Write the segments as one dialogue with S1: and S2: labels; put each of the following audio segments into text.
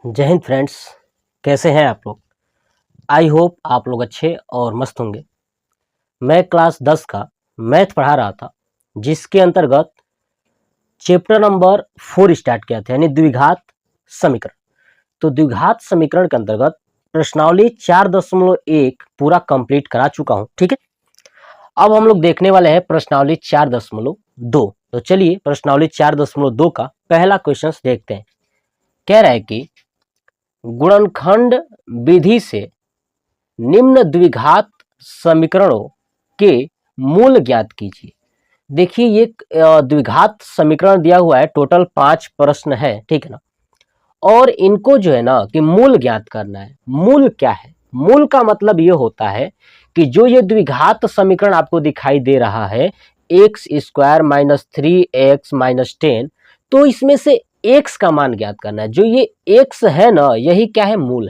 S1: जय हिंद फ्रेंड्स, कैसे हैं आप लोग। आई होप आप लोग अच्छे और मस्त होंगे। मैं क्लास 10 का मैथ पढ़ा रहा था, जिसके अंतर्गत चैप्टर नंबर 4 स्टार्ट किया था, यानी द्विघात समीकरण। तो द्विघात समीकरण के अंतर्गत प्रश्नावली 4.1 पूरा कंप्लीट करा चुका हूं। ठीक है, अब हम लोग देखने वाले हैं प्रश्नावली 4.2। तो चलिए प्रश्नावली 4.2 का पहला क्वेश्चन देखते हैं। कह रहा है कि गुणनखंड विधि से निम्न द्विघात समीकरणों के मूल ज्ञात कीजिए। देखिए ये द्विघात समीकरण दिया हुआ है, टोटल 5 प्रश्न है, ठीक है ना। और इनको जो है ना कि मूल ज्ञात करना है। मूल क्या है? मूल का मतलब ये होता है कि जो ये द्विघात समीकरण आपको दिखाई दे रहा है x square minus 3x minus 10, तो इसमें से x का मान ज्ञात करना है। जो ये x है ना, यही क्या है? मूल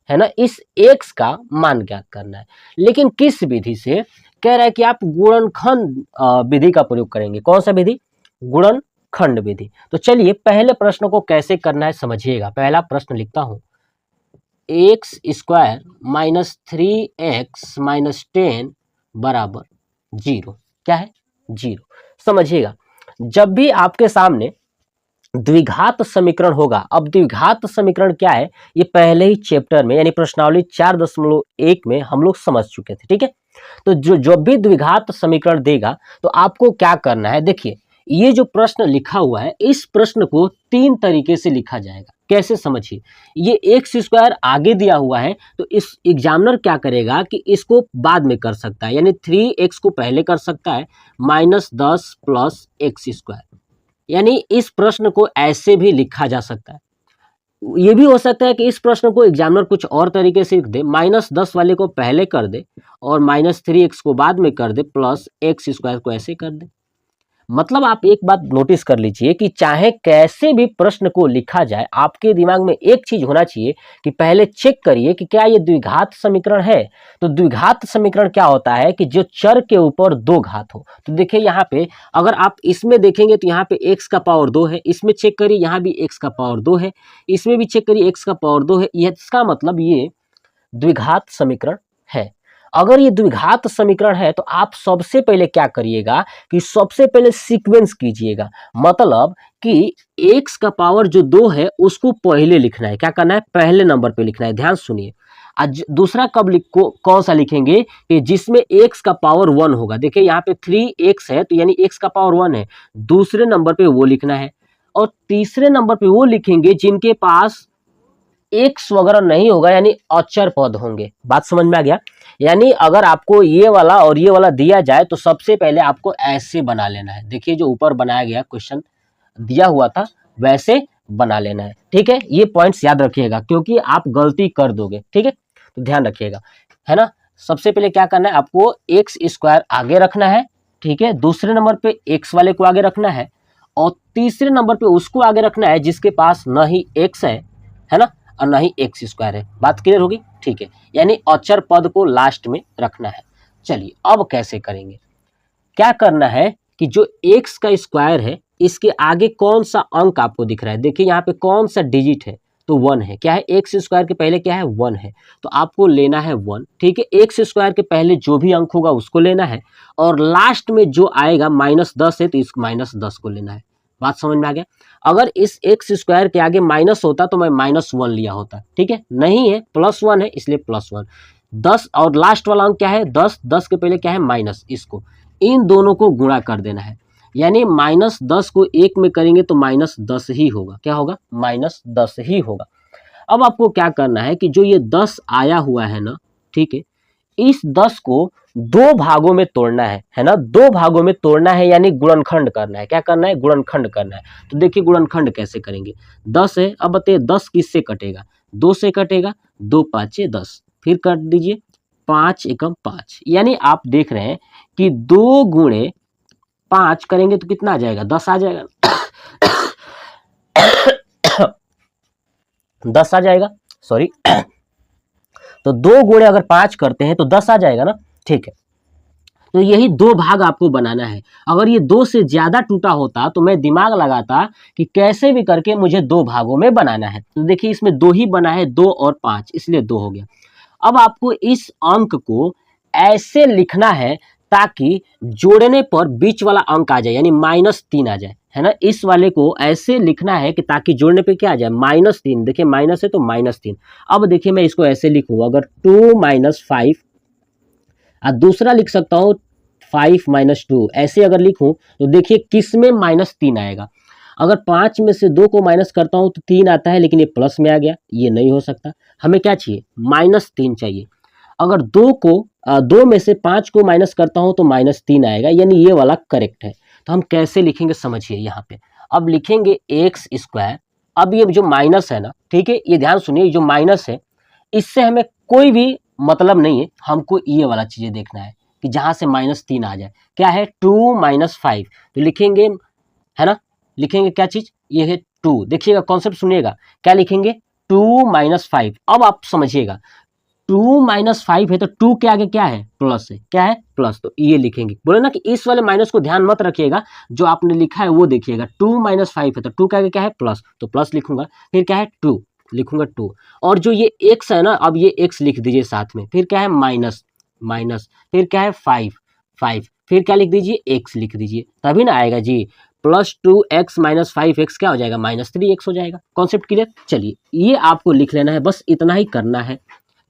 S1: है ना। इस x का मान ज्ञात करना है, लेकिन किस विधि से? कह रहा है कि आप गुणनखंड विधि का प्रयोग करेंगे। कौन सा विधि? गुणनखंड विधि। तो चलिए पहले प्रश्न को कैसे करना है समझिएगा। पहला प्रश्न लिखता हूं, x square minus 3x minus 10 बराबर 0। क्या है? 0। समझिएगा, जब भी आपके सामने द्विघात समीकरण होगा, अब द्विघात समीकरण क्या है ये पहले ही चैप्टर में यानी प्रश्नावली 4.1 में हम लोग समझ चुके थे। ठीक है, तो जो भी द्विघात समीकरण देगा तो आपको क्या करना है। देखिए ये जो प्रश्न लिखा हुआ है, इस प्रश्न को 3 तरीके से लिखा जाएगा। कैसे? समझिए, ये एक्स स्क्वायर आगे दिया हुआ है, तो इस एग्जामिनर क्या करेगा कि इसको बाद में कर सकता है, यानी 3x को पहले कर सकता है, -10 प्लस एक्स स्क्वायर। यानी इस प्रश्न को ऐसे भी लिखा जा सकता है। ये भी हो सकता है कि इस प्रश्न को एग्जामिनर कुछ और तरीके से लिख दे, -10 वाले को पहले कर दे और -3x को बाद में कर दे, प्लस एक्स स्क्वायर को ऐसे कर दे। मतलब आप एक बात नोटिस कर लीजिए कि चाहे कैसे भी प्रश्न को लिखा जाए, आपके दिमाग में एक चीज होना चाहिए कि पहले चेक करिए कि क्या ये द्विघात समीकरण है। तो द्विघात समीकरण क्या होता है कि जो चर के ऊपर 2 घात हो। तो देखिए यहाँ पे अगर आप इसमें देखेंगे तो यहाँ पे x का पावर 2 है, इसमें चेक करिए यहाँ भी x का पावर 2 है, इसमें भी चेक करिए x का पावर 2 है। इसका मतलब ये द्विघात समीकरण है। अगर ये द्विघात समीकरण है तो आप सबसे पहले क्या करिएगा कि सबसे पहले सीक्वेंस कीजिएगा। मतलब कि x का पावर जो 2 है उसको पहले लिखना है। क्या करना है? पहले नंबर पे लिखना है। ध्यान सुनिए, आज दूसरा कब कौन सा लिखेंगे कि जिसमें x का पावर 1 होगा। देखिए यहाँ पे 3x है, तो यानी x का पावर 1 है, दूसरे नंबर पे वो लिखना है। और तीसरे नंबर पे वो लिखेंगे जिनके पास एक्स वगैरह नहीं होगा, यानी अचर पद होंगे। बात समझ में आ गया? यानी अगर आपको ये वाला और ये वाला दिया जाए तो सबसे पहले आपको ऐसे बना लेना है। देखिए जो ऊपर बनाया गया क्वेश्चन दिया हुआ था वैसे बना लेना है। ठीक है, ये पॉइंट्स याद रखिएगा क्योंकि आप गलती कर दोगे। ठीक है, तो ध्यान रखिएगा, है ना। सबसे पहले क्या करना है, आपको एक्स स्क्वायर आगे रखना है। ठीक है, दूसरे नंबर पे एक्स वाले को आगे रखना है और तीसरे नंबर पे उसको आगे रखना है जिसके पास न ही एक्स है ना, और ना ही एक्स स्क्वायर है। बात क्लियर होगी? ठीक है, यानी अचर पद को लास्ट में रखना है। चलिए अब कैसे करेंगे। क्या करना है कि जो एक्स का स्क्वायर है इसके आगे कौन सा अंक आपको दिख रहा है। देखिए यहाँ पे कौन सा डिजिट है, तो 1 है। क्या है? एक्स स्क्वायर के पहले क्या है? 1 है, तो आपको लेना है 1। ठीक है, एक्स स्क्वायर के पहले जो भी अंक होगा उसको लेना है और लास्ट में जो आएगा -10 है तो इस -10 को लेना है। बात समझ में आ गया? अगर इस एक्स स्क्वायर के आगे माइनस होता तो मैं -1 लिया होता। ठीक है, नहीं है, +1 है इसलिए +1। 10 और लास्ट वाला अंक क्या है? 10। 10 के पहले क्या है? माइनस। इसको इन दोनों को गुणा कर देना है, यानी -10 को 1 में करेंगे तो -10 ही होगा। क्या होगा? -10 ही होगा। अब आपको क्या करना है कि जो ये 10 आया हुआ है ना, ठीक है, इस 10 को 2 भागों में तोड़ना है ना। 2 भागों में तोड़ना है यानी गुणनखंड करना है। क्या करना है? गुणनखंड करना है। तो देखिए गुणनखंड कैसे करेंगे। 10 है, अब बताइए 10 किससे कटेगा? 2 से कटेगा, 2 5 10, फिर काट दीजिए 5 एकम 5, यानी आप देख रहे हैं कि 2 गुणे 5 करेंगे तो कितना आ जाएगा? 10 आ जाएगा। 10 आ जाएगा, सॉरी। तो 2 गुणे अगर 5 करते हैं तो 10 आ जाएगा ना। ठीक है, तो यही दो भाग आपको बनाना है। अगर ये दो से ज्यादा टूटा होता तो मैं दिमाग लगाता कि कैसे भी करके मुझे दो भागों में बनाना है। तो देखिए इसमें दो ही बना है, 2 और 5, इसलिए 2 हो गया। अब आपको इस अंक को ऐसे लिखना है ताकि जोड़ने पर बीच वाला अंक आ जाए, यानी -3 आ जाए, है ना। इस वाले को ऐसे लिखना है कि ताकि जोड़ने पे क्या आ जाए, -3। देखिए माइनस है तो -3। अब देखिए मैं इसको ऐसे लिखूंगा, अगर 2 - 5, और दूसरा लिख सकता हूँ 5 - 2, ऐसे अगर लिखूं तो देखिए किस में -3 आएगा। अगर 5 में से 2 को माइनस करता हूं तो 3 आता है, लेकिन ये प्लस में आ गया, ये नहीं हो सकता। हमें क्या चाहिए, -3 चाहिए। अगर 2 में से 5 को माइनस करता हूं तो -3 आएगा, यानी ये वाला करेक्ट है। तो हम कैसे लिखेंगे समझिए यहाँ पे। अब लिखेंगे एक्स स्क्वायर। अब ये जो माइनस है ना, ठीक है, ये ध्यान सुनिए, जो माइनस है इससे हमें कोई भी मतलब नहीं है, हमको ये वाला चीजें देखना है कि जहां से -3 आ जाए। क्या है, 2 - 5, तो लिखेंगे, है ना, लिखेंगे क्या चीज, ये है 2। देखिएगा कॉन्सेप्ट सुनिएगा, क्या लिखेंगे, 2 - 5। अब आप समझिएगा 2 - 5 है तो 2 के आगे क्या है, प्लस है, क्या है, प्लस। तो ये लिखेंगे, बोले ना कि इस वाले माइनस को ध्यान मत रखिएगा, जो आपने लिखा है वो देखिएगा। 2 - 5 है तो 2 के आगे क्या है, प्लस, तो प्लस लिखूंगा। फिर क्या है, 2 लिखूंगा 2, और जो ये x है ना, अब ये x लिख दीजिए साथ में। फिर क्या है, माइनस माइनस, फिर क्या है, 5, फिर क्या लिख दीजिए, x लिख दीजिए, तभी ना आएगा जी। +2x - 5x क्या हो जाएगा, -3x हो जाएगा। Concept clear. चलिए ये आपको लिख लेना है, बस इतना ही करना है।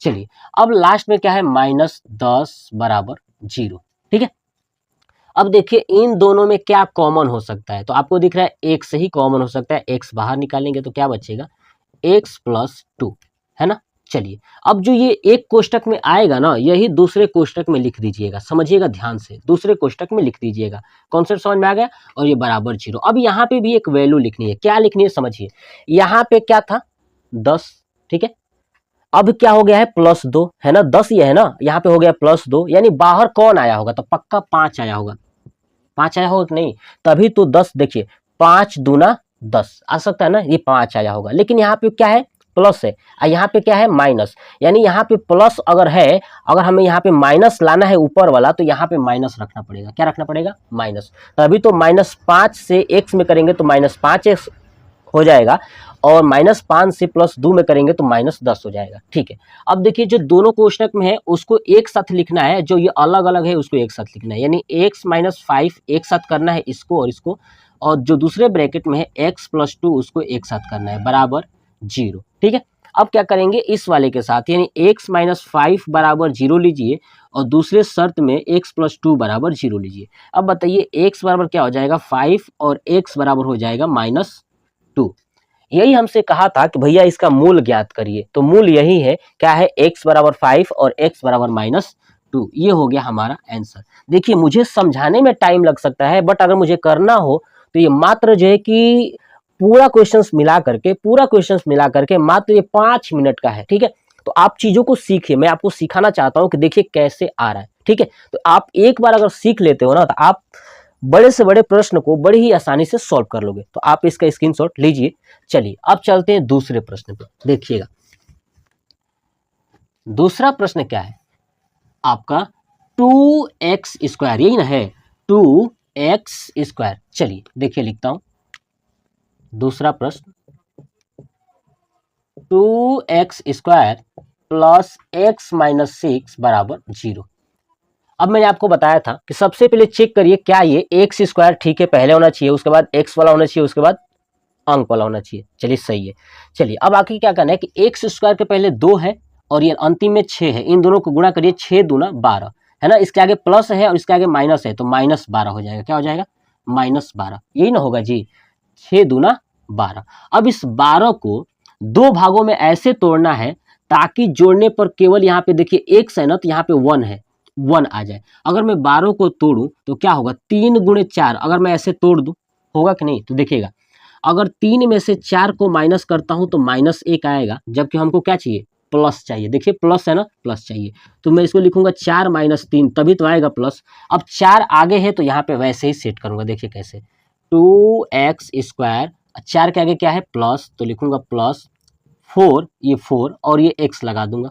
S1: चलिए अब लास्ट में क्या है, -10 = 0, ठीक है। अब देखिए इन दोनों में क्या कॉमन हो सकता है, तो आपको दिख रहा है x ही कॉमन हो सकता है। x बाहर निकालेंगे तो क्या बचेगा, x + 2, है ना। चलिए अब जो ये एक कोष्टक में आएगा ना, यही दूसरे कोष्टक में लिख दीजिएगा, समझिएगा ध्यान से, दूसरे कोष्टक में लिख दीजिएगा। कॉन्सेप्ट समझ में आ गया। और ये बराबर 0। अब यहाँ पे भी एक वैल्यू लिखनी है, क्या लिखनी है समझिए। यहाँ पे क्या था, 10, ठीक है। अब क्या हो गया है, +2, है ना, 10 ये है ना, यहाँ पे हो गया +2, यानी बाहर कौन आया होगा, तो पक्का 5 आया होगा। 5 आया होगा कि नहीं, तभी तो 10, देखिए 5 दूना 10 आ सकता है ना, ये 5 आया होगा। लेकिन यहाँ पे क्या है, प्लस है, और यहाँ पे क्या है, माइनस। यानी यहाँ पे प्लस अगर है, अगर हमें यहाँ पे माइनस लाना है ऊपर वाला, तो यहाँ पे माइनस रखना पड़ेगा। क्या रखना पड़ेगा, माइनस। तभी तो -5 से x में करेंगे तो -5x हो जाएगा, और -5 से +2 में करेंगे तो -10 हो जाएगा, ठीक है। अब देखिए जो दोनों कोष्टक में है उसको एक साथ लिखना है, जो ये अलग अलग है उसको एक साथ लिखना है, यानी x - 5 एक साथ करना है इसको और इसको, और जो दूसरे ब्रैकेट में है x + 2 उसको एक साथ करना है, बराबर 0, ठीक है। अब क्या करेंगे इस वाले के साथ, यानी x - 5 = 0 लीजिए, और दूसरे शर्त में x + 2 = 0 लीजिए। अब बताइए x बराबर क्या हो जाएगा, 5, और x बराबर हो जाएगा -2। यही हमसे कहा था कि भैया इसका मूल ज्ञात करिए, तो मूल यही है, क्या है, x = 5 और x = -2। ये हो गया हमारा आंसर। देखिए मुझे समझाने में टाइम लग सकता है, बट अगर मुझे करना हो तो ये मात्र जो है कि पूरा क्वेश्चंस मिला करके मात्र ये 5 मिनट का है, ठीक है। तो आप चीजों को सीखिए, मैं आपको सिखाना चाहता हूँ कि देखिए कैसे आ रहा है, ठीक है। तो आप एक बार अगर सीख लेते हो ना, तो आप बड़े से बड़े प्रश्न को बड़ी ही आसानी से सॉल्व कर लोगे। तो आप इसका स्क्रीनशॉट लीजिए। चलिए अब चलते हैं दूसरे प्रश्न पे। देखिएगा दूसरा प्रश्न क्या है आपका, 2x², यही ना है, 2x²। चलिए देखिए लिखता हूं दूसरा प्रश्न, 2x² + x - 6 = 0। अब मैंने आपको बताया था कि सबसे पहले चेक करिए क्या ये x², ठीक है, पहले होना चाहिए, उसके बाद x वाला होना चाहिए, उसके बाद अंक वाला होना चाहिए। चलिए सही है। चलिए अब आखिर क्या करना है कि x² के पहले 2 है और ये अंतिम में 6 है, इन दोनों को गुणा करिए, 6 दूना 12, है ना। इसके आगे प्लस है और इसके आगे माइनस है, तो -12 हो जाएगा। क्या हो जाएगा, -12, यही ना होगा जी, 6 दूना 12। अब इस 12 को दो भागों में ऐसे तोड़ना है ताकि जोड़ने पर केवल यहाँ पे देखिए x है ना, तो यहाँ पे 1 है, 1 आ जाए। अगर मैं 12 को तोड़ूं तो क्या होगा, 3 × 4, अगर मैं ऐसे तोड़ दूं होगा कि नहीं, तो देखिएगा अगर 3 में से 4 को माइनस करता हूं तो -1 आएगा, जबकि हमको क्या चाहिए, प्लस चाहिए। देखिए प्लस है ना, प्लस चाहिए, तो मैं इसको लिखूंगा 4 - 3, तभी तो आएगा प्लस। अब 4 आगे है तो यहाँ पे वैसे ही सेट करूंगा, देखिए कैसे, 2x², 4 के आगे क्या है, प्लस, तो लिखूंगा +4, ये 4 और ये x लगा दूंगा।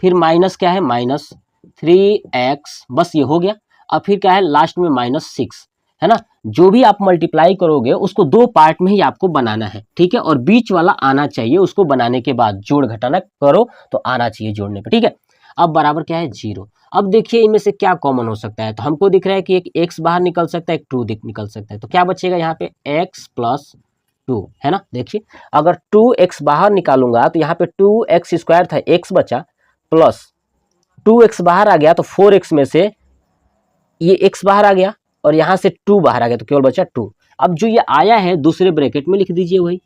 S1: फिर माइनस क्या है, -3x, बस ये हो गया। और फिर क्या है लास्ट में -6, है ना। जो भी आप मल्टीप्लाई करोगे उसको 2 पार्ट में ही आपको बनाना है, ठीक है। और बीच वाला आना चाहिए, उसको बनाने के बाद जोड़ घटाना करो तो आना चाहिए जोड़ने पे, ठीक है। अब बराबर क्या है 0। अब देखिए इनमें से क्या कॉमन हो सकता है, तो हमको दिख रहा है कि एक x बाहर निकल सकता है, एक 2 निकल सकता है, तो क्या बचेगा यहाँ पे x + 2, है ना। देखिए अगर 2x बाहर निकालूंगा तो यहाँ पे 2x² था, x बचा, प्लस 2x बाहर आ गया तो 4x में से ये x बाहर आ गया और यहाँ से 2 बाहर आ गया तो केवल बचा 2। अब जो ये आया है दूसरे ब्रैकेट में लिख दीजिए वही,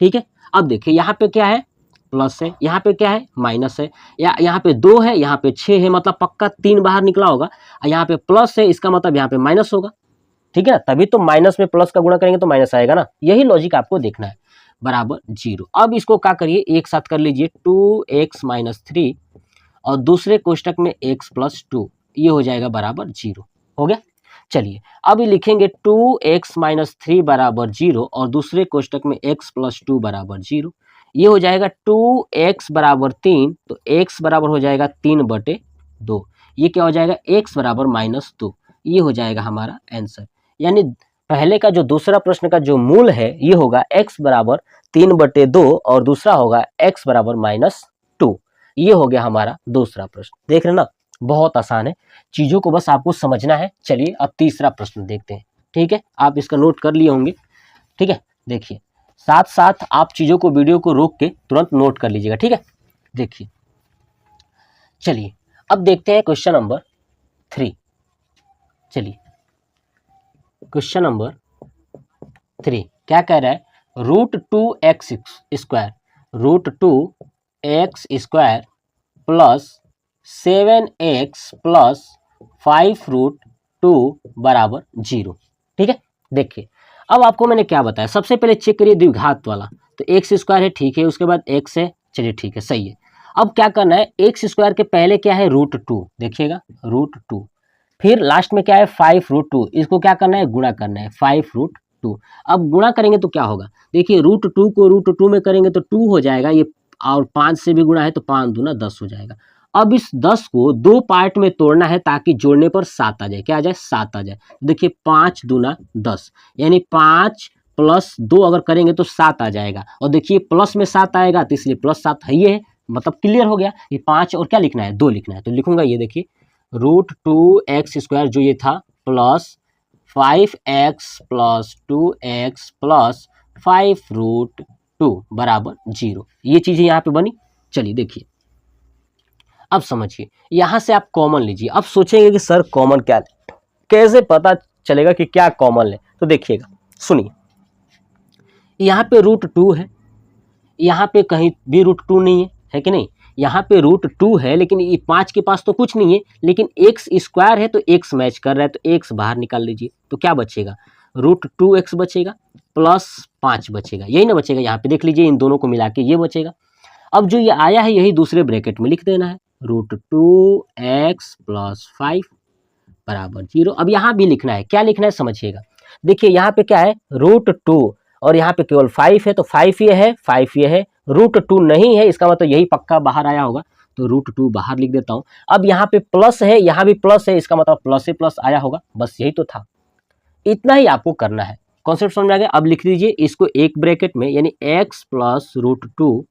S1: ठीक है। अब देखिए यहाँ पे क्या है प्लस है, यहाँ पे क्या है माइनस है, यहाँ पे 2 है, यहाँ पे 6 है, मतलब पक्का 3 बाहर निकला होगा। यहाँ पे प्लस है, इसका मतलब यहाँ पे माइनस होगा, ठीक है ना। तभी तो माइनस में प्लस का गुणा करेंगे तो माइनस आएगा ना, यही लॉजिक आपको देखना है। बराबर 0। अब इसको क्या करिए एक साथ कर लीजिए, 2x - 3 और दूसरे कोष्टक में x + 2, ये हो जाएगा बराबर 0। हो गया। चलिए अब लिखेंगे 2x - 3 बराबर 0 और दूसरे कोष्टक में x + 2 बराबर 0। ये हो जाएगा 2x बराबर 3, तो x बराबर हो जाएगा 3/2। ये क्या हो जाएगा x बराबर -2। ये हो जाएगा हमारा आंसर। यानी पहले का जो दूसरा प्रश्न का जो मूल है ये होगा x बराबर 3/2 और दूसरा होगा x बराबर -2। ये हो गया हमारा दूसरा प्रश्न। देख रहे ना, बहुत आसान है, चीजों को बस आपको समझना है। चलिए अब तीसरा प्रश्न देखते हैं, ठीक है। आप इसका नोट कर लिए होंगे, ठीक है। देखिए साथ साथ आप चीजों को वीडियो को रोक के तुरंत नोट कर लीजिएगा, ठीक है। देखिए चलिए अब देखते हैं क्वेश्चन नंबर 3। चलिए क्वेश्चन नंबर 3 क्या कह रहा है, √2x² + 7x + 5√2 बराबर 0, ठीक है। देखिए अब आपको मैंने क्या बताया, सबसे पहले चेक करिए द्विघात वाला, तो x² है, ठीक है, उसके बाद x है, चलिए ठीक है, सही है। अब क्या करना है, x² के पहले क्या है √2, देखिएगा √2, फिर लास्ट में क्या है 5√2, इसको क्या करना है गुणा करना है 5√2। अब गुणा करेंगे तो क्या होगा, देखिए √2 को √2 में करेंगे तो 2 हो जाएगा, ये और 5 से भी गुणा है तो 5 दूना 10 हो जाएगा। अब इस 10 को 2 पार्ट में तोड़ना है ताकि जोड़ने पर 7 आ जाए, क्या आ जाए 7 आ जाए। देखिए 5 दूना 10, यानी 5 + 2 अगर करेंगे तो 7 आ जाएगा, और देखिए प्लस में 7 आएगा तो इसलिए +7 है, ये है, मतलब क्लियर हो गया। ये 5 और क्या लिखना है 2 लिखना है, तो लिखूंगा ये देखिए √2x² जो ये था प्लस 5x + 2x + 5√2 बराबर 0। ये चीजें यहाँ पे बनी। चलिए देखिए अब समझिए, यहाँ से आप कॉमन लीजिए। अब सोचेंगे कि सर कॉमन क्या है, कैसे पता चलेगा कि क्या कॉमन ले, तो देखिएगा सुनिए, यहाँ पे √2 है, यहाँ पे कहीं भी √2 नहीं है कि नहीं, यहाँ पे √2 है लेकिन ये 5 के पास तो कुछ नहीं है, लेकिन x² है तो x मैच कर रहा है, तो x बाहर निकाल लीजिए, तो क्या बचेगा √2x बचेगा प्लस 5 बचेगा, यही ना बचेगा। यहाँ पे देख लीजिए इन दोनों को मिला के ये बचेगा। अब जो ये आया है यही दूसरे ब्रैकेट में लिख देना है, √2x + 5 बराबर 0। अब यहाँ भी लिखना है, क्या लिखना है समझिएगा। देखिए यहाँ पे क्या है √2 और यहाँ पे केवल 5 है, तो 5 ये है 5 ये है, √2 नहीं है, इसका मतलब यही पक्का बाहर आया होगा, तो √2 बाहर लिख देता हूँ। अब यहाँ पे प्लस है, यहाँ भी प्लस है, इसका मतलब प्लस से प्लस आया होगा, बस यही तो था। इतना ही आपको करना है, कॉन्सेप्ट समझ आ गया। अब लिख दीजिए इसको एक ब्रैकेट में, यानी x + √2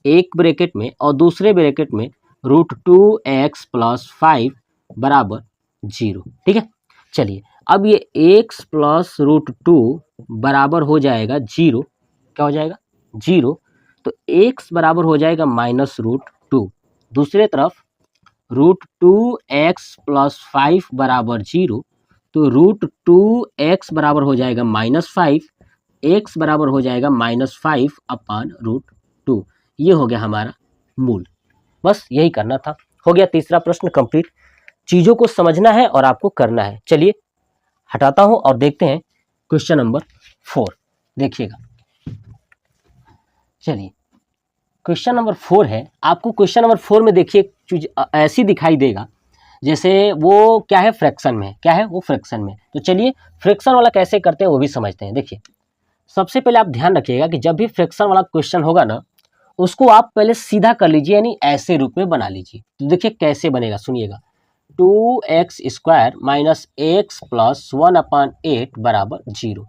S1: एक ब्रैकेट में और दूसरे ब्रैकेट में √2x + 5 बराबर 0, ठीक है। चलिए अब ये x + √2 बराबर हो जाएगा 0, क्या हो जाएगा 0, तो x बराबर हो जाएगा -√2। दूसरे तरफ √2x + 5 बराबर 0, तो √2x बराबर हो जाएगा -5, x बराबर हो जाएगा -5/√2। ये हो गया हमारा मूल, बस यही करना था। हो गया तीसरा प्रश्न कंप्लीट। चीजों को समझना है और आपको करना है। चलिए हटाता हूं और देखते हैं क्वेश्चन नंबर 4। देखिएगा, चलिए क्वेश्चन नंबर 4 है। आपको क्वेश्चन नंबर 4 में देखिए चीज ऐसी दिखाई देगा जैसे वो क्या है फ्रैक्शन में, क्या है वो फ्रैक्शन में। तो चलिए फ्रैक्शन वाला कैसे करते हैं वो भी समझते हैं। देखिए सबसे पहले आप ध्यान रखिएगा कि जब भी फ्रैक्शन वाला क्वेश्चन होगा ना, उसको आप पहले सीधा कर लीजिए, यानी ऐसे रूप में बना लीजिए। तो देखिए कैसे बनेगा, सुनिएगा। 2x² माइनस एक्स प्लस 1/8 बराबर 0।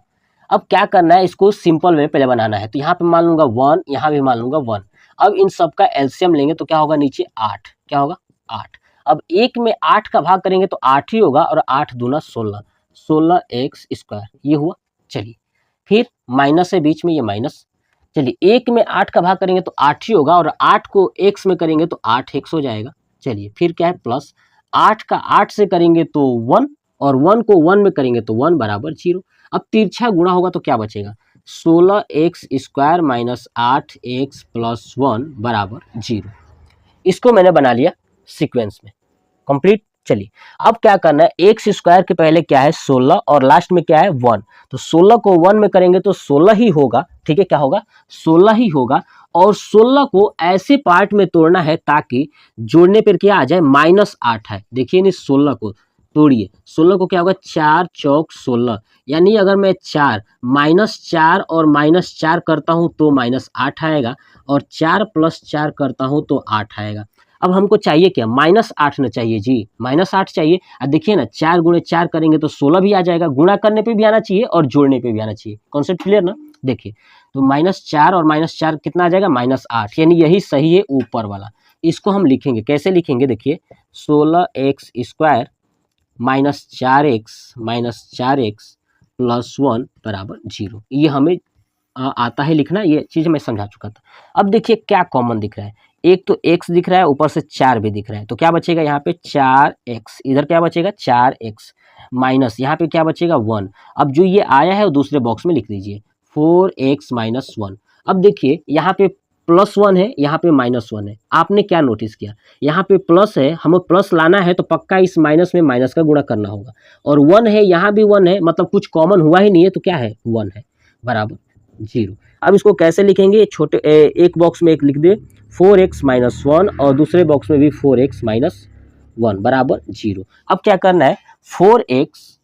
S1: अब क्या करना है, इसको सिंपल में पहले बनाना है। तो यहाँ पे मान लूंगा 1, यहाँ भी मान लूंगा 1। अब इन सब का एलसीएम लेंगे तो क्या होगा, नीचे 8, क्या होगा 8। अब 1 में 8 का भाग करेंगे तो 8 ही होगा, और 8 दूना 16, 16x², ये हुआ। चलिए फिर माइनस है बीच में, ये माइनस। चलिए 1 में 8 का भाग करेंगे तो 8 ही होगा, और 8 को x में करेंगे तो 8x हो जाएगा। चलिए फिर क्या है, प्लस 8 का 8 से करेंगे तो 1, और 1 को 1 में करेंगे तो 1 बराबर 0। अब तिरछा गुणा होगा तो क्या बचेगा, 16x² माइनस 8x प्लस 1 बराबर 0। इसको मैंने बना लिया सीक्वेंस में, कंप्लीट। चलिए अब क्या करना है, x² के पहले क्या है 16 और लास्ट में क्या है 1। तो 16 को 1 में करेंगे तो 16 ही होगा, ठीक है, क्या होगा 16 ही होगा। और 16 को ऐसे पार्ट में तोड़ना है ताकि जोड़ने पर क्या आ जाए, -8 है। देखिए नहीं, 16 को तोड़िए, 16 को क्या होगा, 4 चौक 16, यानी अगर मैं 4 -4 और -4 करता हूं तो -8 आएगा, और 4 + 4 करता हूं तो 8 आएगा। अब हमको चाहिए क्या, -8 न चाहिए जी, -8 चाहिए। अब देखिए ना, 4 × 4 करेंगे तो 16 भी आ जाएगा, गुणा करने पे भी आना चाहिए और जोड़ने पे भी आना चाहिए। कॉन्सेप्ट क्लियर ना। देखिए तो -4 और -4 कितना आ जाएगा, -8, यानी यही सही है ऊपर वाला। इसको हम लिखेंगे, कैसे लिखेंगे, देखिए 16x² माइनस 4x प्लस 1 बराबर 0। ये हमें आता है लिखना, ये चीज़ मैं समझा चुका था। अब देखिए क्या कॉमन दिख रहा है, एक तो x दिख रहा है, ऊपर से 4 भी दिख रहा है, तो क्या बचेगा यहाँ पे 4x, इधर क्या बचेगा 4x, माइनस यहाँ पे क्या बचेगा 1। अब जो ये आया है वो दूसरे बॉक्स में लिख दीजिए, 4x - 1। अब देखिए यहाँ पे +1 है, यहाँ पे -1 है। आपने क्या नोटिस किया, यहाँ पे प्लस है, हमें प्लस लाना है तो पक्का इस माइनस में माइनस का गुणा करना होगा, और 1 है, यहाँ भी 1 है, मतलब कुछ कॉमन हुआ ही नहीं है, तो क्या है 1 है बराबर 0। अब इसको कैसे लिखेंगे, छोटे एक बॉक्स में एक लिख दे 4x - 1 और दूसरे बॉक्स में भी 4x - 1 बराबर 0। अब क्या करना है, 4x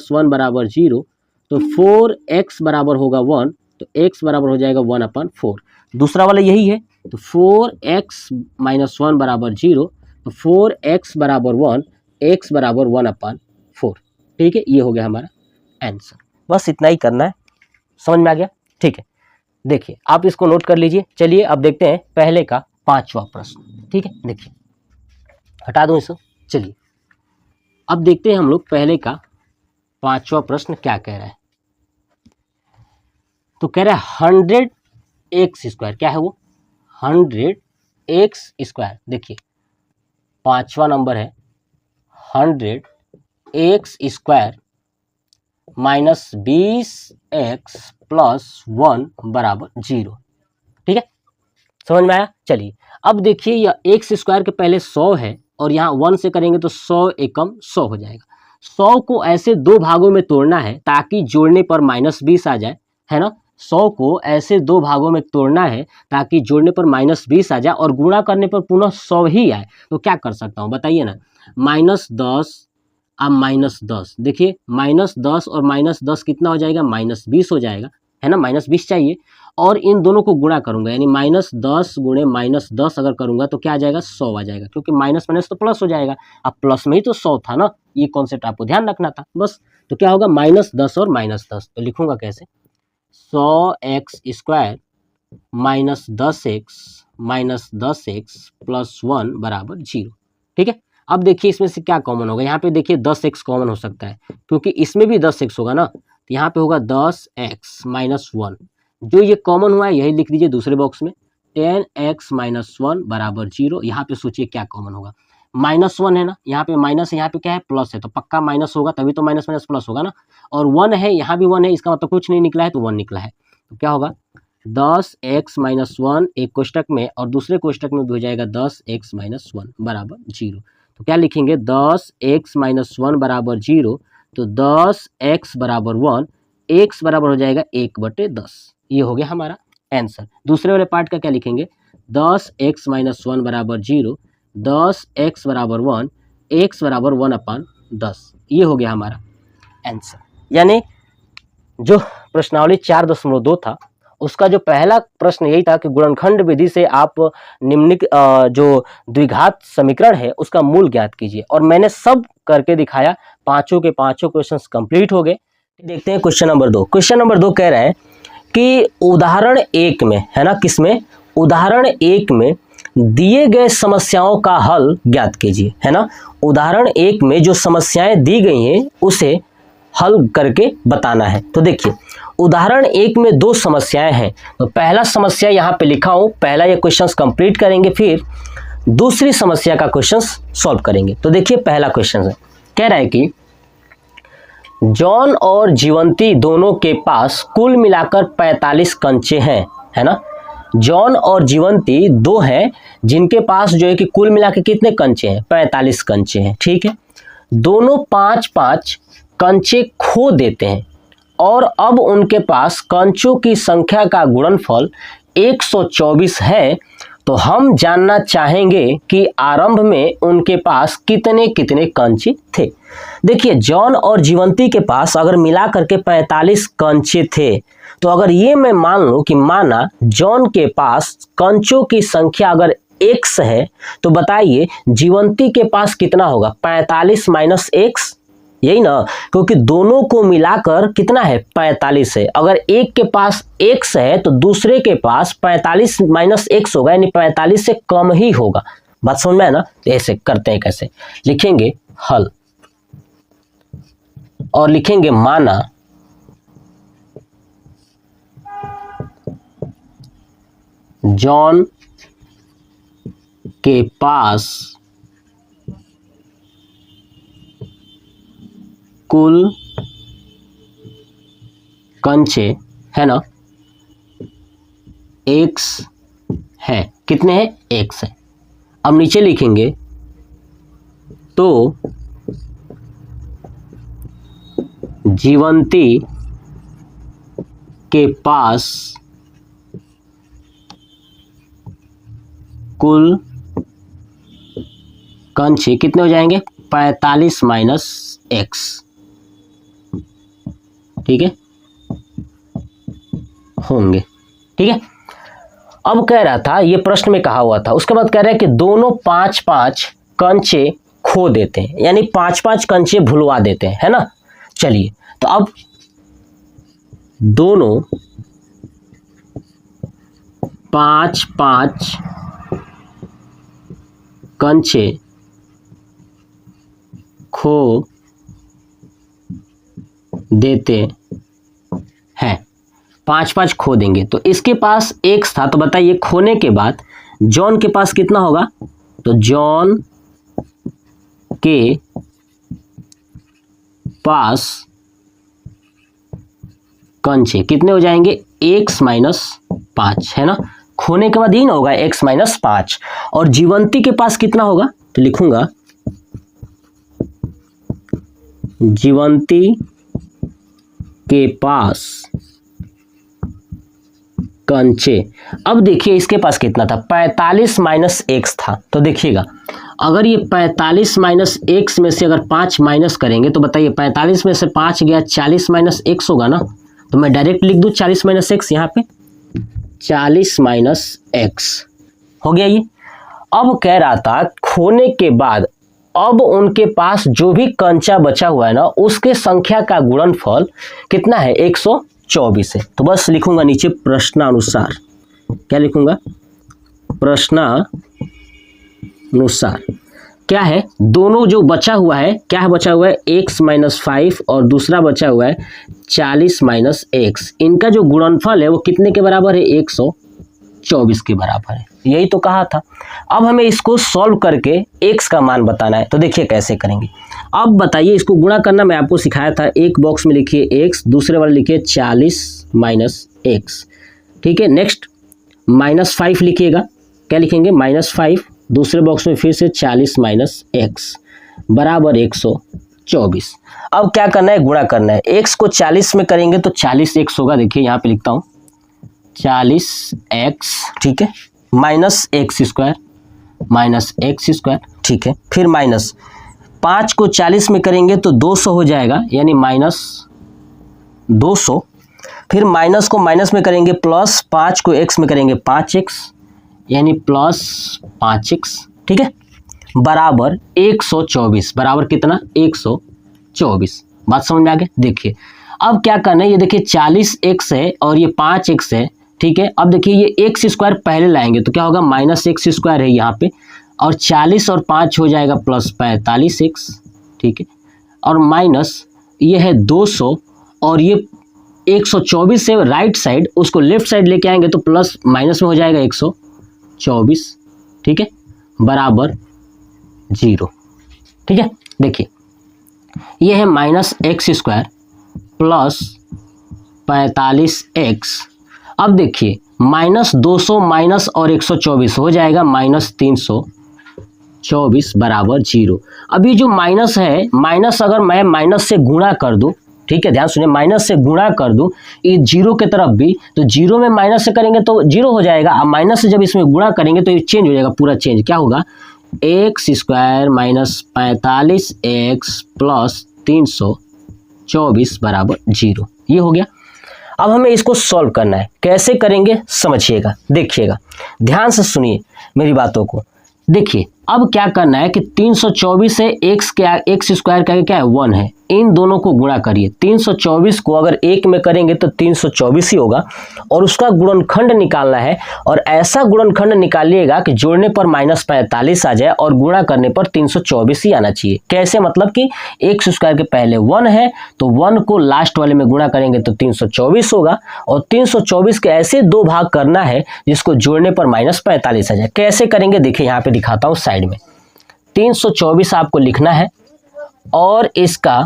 S1: - 1 बराबर 0, तो 4x बराबर होगा 1, तो x बराबर हो जाएगा 1/4। दूसरा वाला यही है, तो 4x - 1 बराबर 0, तो 4x बराबर 1, x बराबर 1/4। ठीक है, ये हो गया हमारा आंसर। बस इतना ही करना है, समझ में आ गया, ठीक है। देखिए आप इसको नोट कर लीजिए। चलिए अब देखते हैं पहले का 5वां प्रश्न, ठीक है। देखिए हटा दूं इसको। चलिए अब देखते हैं हम लोग पहले का 5वां प्रश्न क्या कह रहा है। तो कह रहा है 100x², क्या है वो 100x²। देखिए 5वां नंबर है 100x² माइनस 20x प्लस 1 बराबर 0। ठीक है, समझ में आया। चलिए अब देखिए यह x² के पहले 100 है, और यहाँ 1 से करेंगे तो 100 एकम 100 हो जाएगा। 100 को ऐसे दो भागों में तोड़ना है ताकि जोड़ने पर -20 आ जाए, है ना। 100 को ऐसे दो भागों में तोड़ना है ताकि जोड़ने पर -20 आ जाए और गुणा करने पर पुनः 100 ही आए। तो क्या कर सकता हूँ बताइए ना, -10 अब -10, देखिए -10 और -10 कितना हो जाएगा, -20 हो जाएगा, है ना। -20 चाहिए, और इन दोनों को गुणा करूंगा, यानी -10 गुणे -10 अगर करूंगा तो क्या आ जाएगा 100 आ जाएगा, क्योंकि माइनस माइनस तो प्लस हो जाएगा। अब प्लस में ही तो 100 था ना, ये कॉन्सेप्ट आपको ध्यान रखना था बस। तो क्या होगा -10 और -10, तो लिखूंगा कैसे, 100x² -10x प्लस 1 बराबर 0। ठीक है, अब देखिए इसमें से क्या कॉमन होगा, यहाँ पे देखिए 10x कॉमन हो सकता है, क्योंकि इसमें भी 10x होगा ना, तो यहाँ पे होगा 10x - 1। जो ये कॉमन हुआ है यही लिख दीजिए दूसरे बॉक्स में, 10x - 1 बराबर 0। यहाँ पे सोचिए क्या कॉमन होगा, -1 है ना, यहाँ पे माइनस है, यहाँ पे क्या है प्लस है, तो पक्का माइनस होगा, तभी तो माइनस माइनस प्लस होगा ना। और 1 है, यहाँ भी 1 है, इसका मतलब कुछ नहीं निकला है, तो 1 निकला है। तो क्या होगा 10x - 1 एक कोष्टक में, और दूसरे कोष्टक में भी हो जाएगा 10x - 1 बराबर 0। तो क्या लिखेंगे, 10x - 1 बराबर 0, तो 10x बराबर 1, x बराबर हो जाएगा 1/10। ये हो गया हमारा आंसर। दूसरे वाले पार्ट का क्या लिखेंगे, 10x - 1 बराबर 0, 10x बराबर 1, x बराबर 1/10। ये हो गया हमारा आंसर। यानी जो प्रश्नावली 4.2 था उसका जो पहला प्रश्न यही था कि गुणनखंड विधि से आप निम्नलिखित जो द्विघात समीकरण है उसका मूल ज्ञात कीजिए, और मैंने सब करके दिखाया। पांचों के पांचों क्वेश्चंस कंप्लीट हो गए। देखते हैं क्वेश्चन नंबर 2। क्वेश्चन नंबर 2 कह रहा है कि उदाहरण 1 में, है ना, किसमें, उदाहरण 1 में दिए गए समस्याओं का हल ज्ञात कीजिए, है ना। उदाहरण 1 में जो समस्याएं दी गई हैं उसे हल करके बताना है। तो देखिए उदाहरण 1 में 2 समस्याएं हैं। तो पहला समस्या यहाँ पे लिखा हूं, पहला ये क्वेश्चंस कंप्लीट करेंगे, फिर दूसरी समस्या का क्वेश्चंस सॉल्व करेंगे। तो देखिए पहला क्वेश्चन है, कह रहा है कि जॉन और जीवंती दोनों के पास कुल मिलाकर 45 कंचे हैं, है ना। जॉन और जीवंती दो हैं जिनके पास जो है कि कुल मिलाकर कितने कंचे हैं, 45 कंचे हैं, ठीक है। दोनों 5-5 कंचे खो देते हैं और अब उनके पास कंचों की संख्या का गुणनफल 124 है। तो हम जानना चाहेंगे कि आरंभ में उनके पास कितने कितने कंचे थे। देखिए जॉन और जीवंती के पास अगर मिला करके 45 कंचे थे, तो अगर ये मैं मान लूं कि माना जॉन के पास कंचों की संख्या अगर x है, तो बताइए जीवंती के पास कितना होगा, 45 माइनस x, यही ना, क्योंकि दोनों को मिलाकर कितना है, 45 है। अगर एक के पास x है तो दूसरे के पास 45 माइनस x होगा, यानी 45 से कम ही होगा। बात समझ में है ना। तो ऐसे करते हैं, कैसे लिखेंगे, हल, और लिखेंगे माना जॉन के पास कुल कंचे, है ना, x है, कितने हैं, x है। अब नीचे लिखेंगे तो जीवंती के पास कुल कंचे कितने हो जाएंगे, 45 माइनस x, ठीक है, होंगे, ठीक है। अब कह रहा था, ये प्रश्न में कहा हुआ था, उसके बाद कह रहा है कि दोनों 5-5 कंचे खो देते हैं, यानी 5-5 कंचे भुलवा देते हैं, है ना। चलिए तो अब दोनों 5-5 कंचे खो देते हैं, 5-5 खो देंगे। तो इसके पास x था, तो बताइए खोने के बाद जॉन के पास कितना होगा, तो जॉन के पास कंचे कितने हो जाएंगे, x माइनस 5, है ना। खोने के बाद ही ना होगा x माइनस 5। और जीवंती के पास कितना होगा, तो लिखूंगा जीवंती के पास कंचे। अब देखिए इसके पास कितना था, 45 माइनस x था। तो देखिएगा अगर ये 45 माइनस x में से अगर 5 माइनस करेंगे, तो बताइए 45 में से 5 गया, 40 माइनस x होगा ना। तो मैं डायरेक्ट लिख दूं 40 माइनस x, यहाँ पे 40 माइनस x हो गया ये। अब कह रहा था खोने के बाद अब उनके पास जो भी कंचा बचा हुआ है ना, उसके संख्या का गुणनफल कितना है, 124 है। तो बस लिखूंगा नीचे प्रश्नानुसार, क्या लिखूंगा, प्रश्नानुसार क्या है, दोनों जो बचा हुआ है, क्या है बचा हुआ है, x माइनस 5 और दूसरा बचा हुआ है 40 माइनस x। इनका जो गुणनफल है वो कितने के बराबर है, 124 के बराबर है। यही तो कहा था। अब हमें इसको सॉल्व करके x का मान बताना है। तो देखिए कैसे करेंगे। अब बताइए इसको गुणा करना मैं आपको सिखाया था। एक बॉक्स में लिखिए x, दूसरे वाले लिखिए 40 माइनस x, ठीक है। नेक्स्ट -5 लिखिएगा, क्या लिखेंगे, -5, दूसरे बॉक्स में फिर से 40 माइनस x बराबर 124। अब क्या करना है, गुणा करना है। x को 40 में करेंगे तो 40x होगा, देखिए यहाँ पे लिखता हूँ 40x, ठीक है, माइनस x स्क्वायर, ठीक है। फिर माइनस 5 को 40 में करेंगे तो 200 हो जाएगा, यानी -200। फिर माइनस को माइनस में करेंगे प्लस, 5 को x में करेंगे 5x, यानी प्लस 5x, ठीक है, बराबर 124, बराबर कितना 124। बात समझ में आ गई। देखिए अब क्या करना है, ये देखिए 40x है और ये 5x है, ठीक है। अब देखिए ये एक्स स्क्वायर पहले लाएंगे तो क्या होगा, माइनस एक्स स्क्वायर है यहाँ पे, और 40 और 5 हो जाएगा प्लस 45x, ठीक है, और माइनस ये है 200 और ये 124 से राइट साइड उसको लेफ्ट साइड लेके आएंगे तो प्लस माइनस में हो जाएगा 124, ठीक है, बराबर 0, ठीक है। देखिए ये है minus x square plus 45x। अब देखिए माइनस 200 माइनस और 124 हो जाएगा माइनस 324 बराबर 0। अभी जो माइनस है, माइनस अगर मैं माइनस से गुणा कर दूं, ठीक है, ध्यान सुनिए, माइनस से गुणा कर दूं ये 0 के तरफ भी, तो 0 में माइनस से करेंगे तो 0 हो जाएगा। अब माइनस से जब इसमें गुणा करेंगे तो ये चेंज हो जाएगा, पूरा चेंज क्या होगा, x square minus 45x plus 324 बराबर 0। ये हो गया। अब हमें इसको सॉल्व करना है, कैसे करेंगे समझिएगा, देखिएगा, ध्यान से सुनिए मेरी बातों को। देखिए अब क्या करना है कि 324 से एक्स स्क्वायर का क्या है 1 है, इन दोनों को गुणा करिए। 324 को अगर 1 में करेंगे तो 324 ही होगा और उसका गुणनखंड निकालना है, और ऐसा गुणनखंड निकालिएगा कि जोड़ने पर माइनस 45 आ जाए और गुणा करने पर 324 ही आना चाहिए। कैसे, मतलब कि एक्स स्क्वायर के पहले 1 है तो 1 को लास्ट वाले में गुणा करेंगे तो 324 होगा, और 324 के ऐसे 2 भाग करना है जिसको जोड़ने पर माइनस 45 आ जाए। कैसे करेंगे देखिए, यहाँ पे दिखाता हूँ साइड में। 324 आपको लिखना है और इसका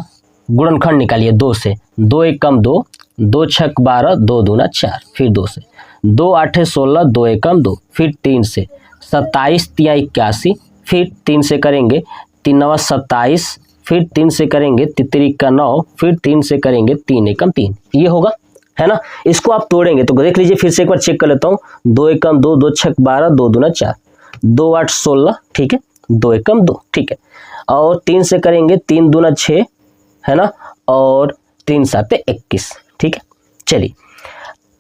S1: गुणनखंड निकालिए 2 से, 2 1 कम 2, 2 6 12, 2 दूना 4, फिर 2 से, 2 8 16, 2 1 कम 2, फिर 3 से, 27 3 81, फिर 3 से करेंगे 3 9 27, फिर 3 से करेंगे 3 का 9, फिर 3 से करेंगे 3 1 कम 3, ये होगा, है ना। इसको आप तोड़ेंगे तो देख लीजिए, फिर से एक बार चेक कर लेता हूँ। 2 1 कम 2, 2 6 12, 2 दूना 4, 2 8 16, ठीक है, 2 1 कम 2, ठीक है, और 3 से करेंगे 3 दूना 6, है ना, और 3 7 21, ठीक है। चलिए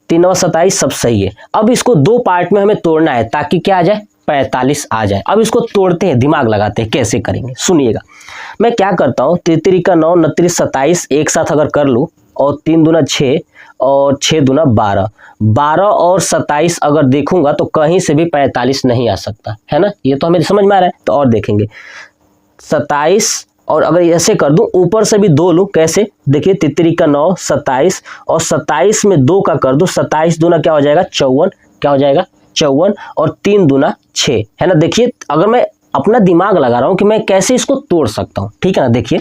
S1: 3 9 27 सब सही है। अब इसको 2 पार्ट में हमें तोड़ना है ताकि क्या आ जाए, 45 आ जाए। अब इसको तोड़ते हैं, दिमाग लगाते हैं, कैसे करेंगे सुनिएगा। मैं क्या करता हूँ, 3 का 9, 29 27 एक साथ अगर कर लूँ, और 3 दूना 6 और 6 दूना 12, 12 और 27 अगर देखूंगा तो कहीं से भी 45 नहीं आ सकता, है ना। ये तो हमें समझ में आ रहा है। तो और देखेंगे 27, और अगर ऐसे कर दूं ऊपर से भी 2 लूँ, कैसे देखिए, 3 का 9 27 और 27 में 2 का कर दूं, 27 दूना क्या हो जाएगा 54, क्या हो जाएगा 54, और 3 दूना 6, है ना। देखिए अगर मैं अपना दिमाग लगा रहा हूँ कि मैं कैसे इसको तोड़ सकता हूँ, ठीक है ना। देखिए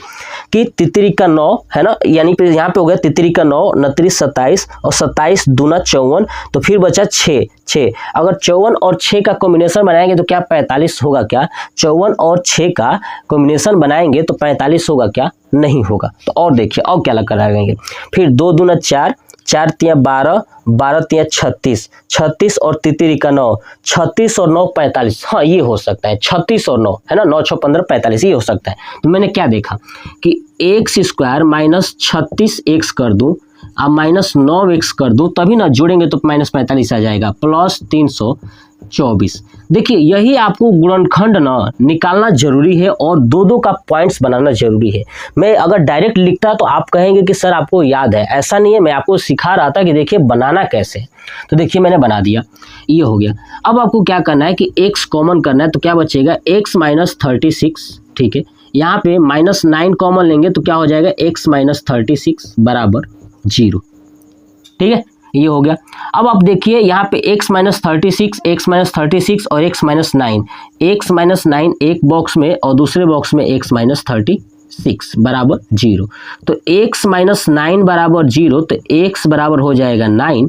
S1: कि 3 का 9, है ना, यानी पे यहाँ पे हो गया 3 का 9, 29 27 और 27 दूना 54, तो फिर बचा 6। अगर 54 और 6 का कॉम्बिनेशन बनाएंगे तो क्या 45 होगा क्या, 54 और 6 का कॉम्बिनेशन बनाएंगे तो 45 होगा क्या, नहीं होगा। तो और देखिए और क्या लग कराएंगे, फिर 2 दूना 4, 4 3 12, 12 3 36, 36 और 3 का 9, 36 और 9 45, हाँ ये हो सकता है, 36 और 9, है ना, 9 6 15 45, ये हो सकता है। तो मैंने क्या देखा कि एक्स स्क्वायर माइनस 36x कर दूं, अब माइनस 9x कर दूं, तभी ना जोड़ेंगे तो माइनस 45 आ जाएगा, प्लस 324। देखिए यही आपको गुणनखंड ना निकालना जरूरी है और 2 का पॉइंट्स बनाना जरूरी है। मैं अगर डायरेक्ट लिखता तो आप कहेंगे कि सर आपको याद है, ऐसा नहीं है, मैं आपको सिखा रहा था कि देखिए बनाना कैसे। तो देखिए मैंने बना दिया, ये हो गया। अब आपको क्या करना है कि x कॉमन करना है, तो क्या बचेगा x माइनस 36, ठीक है, यहाँ पे माइनस 9 कॉमन लेंगे तो क्या हो जाएगा x माइनस 36 बराबर 0, ठीक है, ये हो गया। अब आप देखिए यहाँ पे x माइनस 36, x माइनस 36 और x माइनस 9, x माइनस 9 एक बॉक्स में और दूसरे बॉक्स में x माइनस 36 बराबर 0। तो x माइनस 9 बराबर 0, तो x बराबर हो जाएगा 9,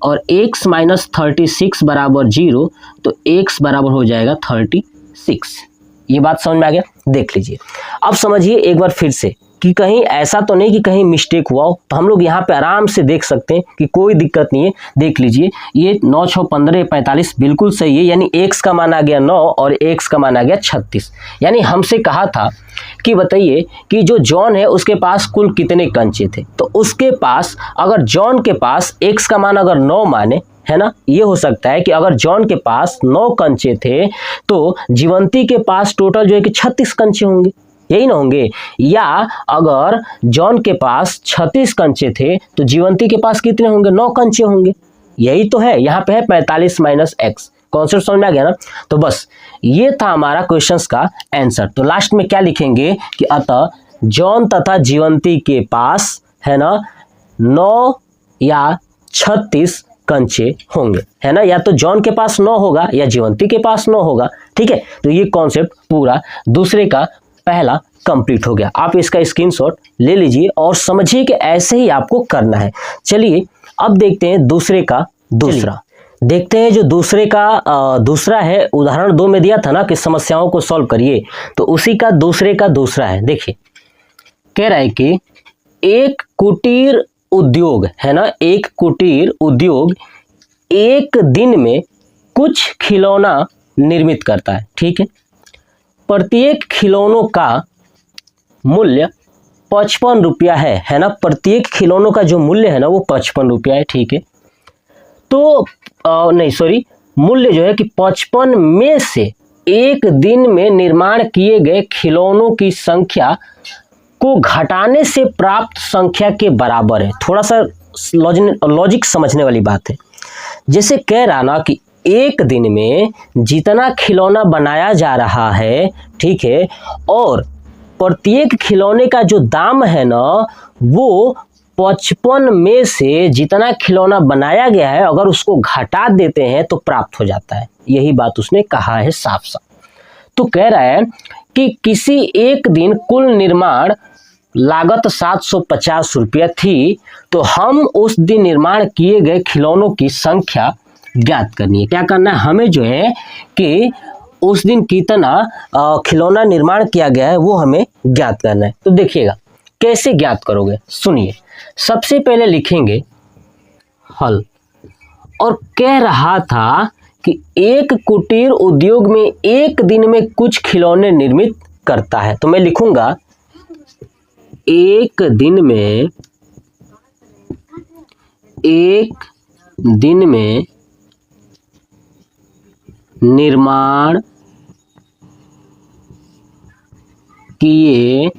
S1: और x माइनस 36 बराबर 0, तो x बराबर हो जाएगा 36। ये बात समझ में आ गया। देख लीजिए, अब समझिए एक बार फिर से कि कहीं ऐसा तो नहीं कि कहीं मिस्टेक हुआ हो। तो हम लोग यहाँ पे आराम से देख सकते हैं कि कोई दिक्कत नहीं है। देख लीजिए, ये 9 6 15 45 बिल्कुल सही है, यानी x का मान आ गया 9 और x का मान आ गया 36। यानी हमसे कहा था कि बताइए कि जो जॉन है उसके पास कुल कितने कंचे थे। तो उसके पास, अगर जॉन के पास x का मान अगर 9 माने, है ना, ये हो सकता है कि अगर जॉन के पास 9 कंचे थे तो जीवंती के पास टोटल जो है कि 36 कंचे होंगे, यही ना होंगे। या अगर जॉन के पास 36 कंचे थे तो जीवंती के पास कितने होंगे, 9 कंचे होंगे। यही तो है, यहाँ पे है 45 माइनस एक्स। कॉन्सेप्ट समझ में आ गया ना। तो बस ये था हमारा क्वेश्चंस का आंसर। तो लास्ट में क्या लिखेंगे कि अतः जॉन तथा जीवंती के पास, है ना, 9 या 36 कंचे होंगे, है ना। या तो जॉन के पास 9 होगा या जीवंती के पास 9 होगा। ठीक है, तो ये कॉन्सेप्ट पूरा दूसरे का पहला कंप्लीट हो गया। आप इसका स्क्रीनशॉट ले लीजिए और समझिए कि ऐसे ही आपको करना है। चलिए अब देखते हैं दूसरे का दूसरा। देखते हैं जो दूसरे का दूसरा है। उदाहरण 2 में दिया था ना कि समस्याओं को सॉल्व करिए, तो उसी का दूसरा है। देखिए, कह रहा है कि एक कुटीर उद्योग, है ना, एक कुटीर उद्योग एक दिन में कुछ खिलौना निर्मित करता है। ठीक है, प्रत्येक खिलौनों का मूल्य 55 रुपया है ना। प्रत्येक खिलौनों का जो मूल्य है ना वो 55 रुपया है। ठीक है, तो नहीं सॉरी, मूल्य जो है कि 55 में से एक दिन में निर्माण किए गए खिलौनों की संख्या को घटाने से प्राप्त संख्या के बराबर है। थोड़ा सा लॉजिक समझने वाली बात है। जैसे कह रहा ना कि एक दिन में जितना खिलौना बनाया जा रहा है, ठीक है, और प्रत्येक खिलौने का जो दाम है ना वो 55 में से जितना खिलौना बनाया गया है अगर उसको घटा देते हैं तो प्राप्त हो जाता है। यही बात उसने कहा है साफ साफ। तो कह रहा है कि किसी एक दिन कुल निर्माण लागत 750 रुपया थी, तो हम उस दिन निर्माण किए गए खिलौनों की संख्या ज्ञात करनी है। क्या करना है हमें, जो है कि उस दिन कितना खिलौना निर्माण किया गया है वो हमें ज्ञात करना है। तो देखिएगा कैसे ज्ञात करोगे, सुनिए। सबसे पहले लिखेंगे हल, और कह रहा था कि एक कुटीर उद्योग में एक दिन में कुछ खिलौने निर्मित करता है। तो मैं लिखूंगा एक दिन में निर्माण किए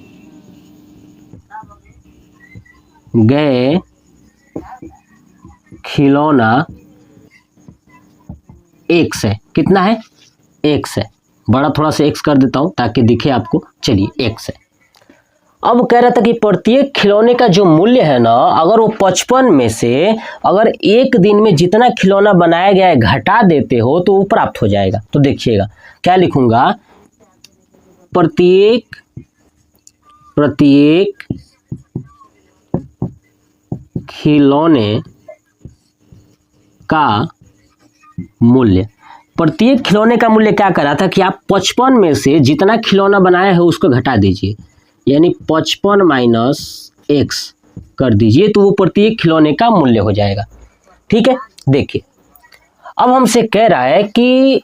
S1: गए खिलौना x है। कितना है, x है। बड़ा थोड़ा सा x कर देता हूं ताकि दिखे आपको। चलिए x है। अब कह रहा था कि प्रत्येक खिलौने का जो मूल्य है ना, अगर वो 55 में से अगर एक दिन में जितना खिलौना बनाया गया है घटा देते हो तो वो प्राप्त हो जाएगा। तो देखिएगा क्या लिखूंगा, प्रत्येक खिलौने का मूल्य, प्रत्येक खिलौने का मूल्य क्या कर रहा था कि आप 55 में से जितना खिलौना बनाया है उसको घटा दीजिए, यानी 55 माइनस x कर दीजिए, तो वो प्रत्येक खिलौने का मूल्य हो जाएगा। ठीक है, देखिए अब हमसे कह रहा है कि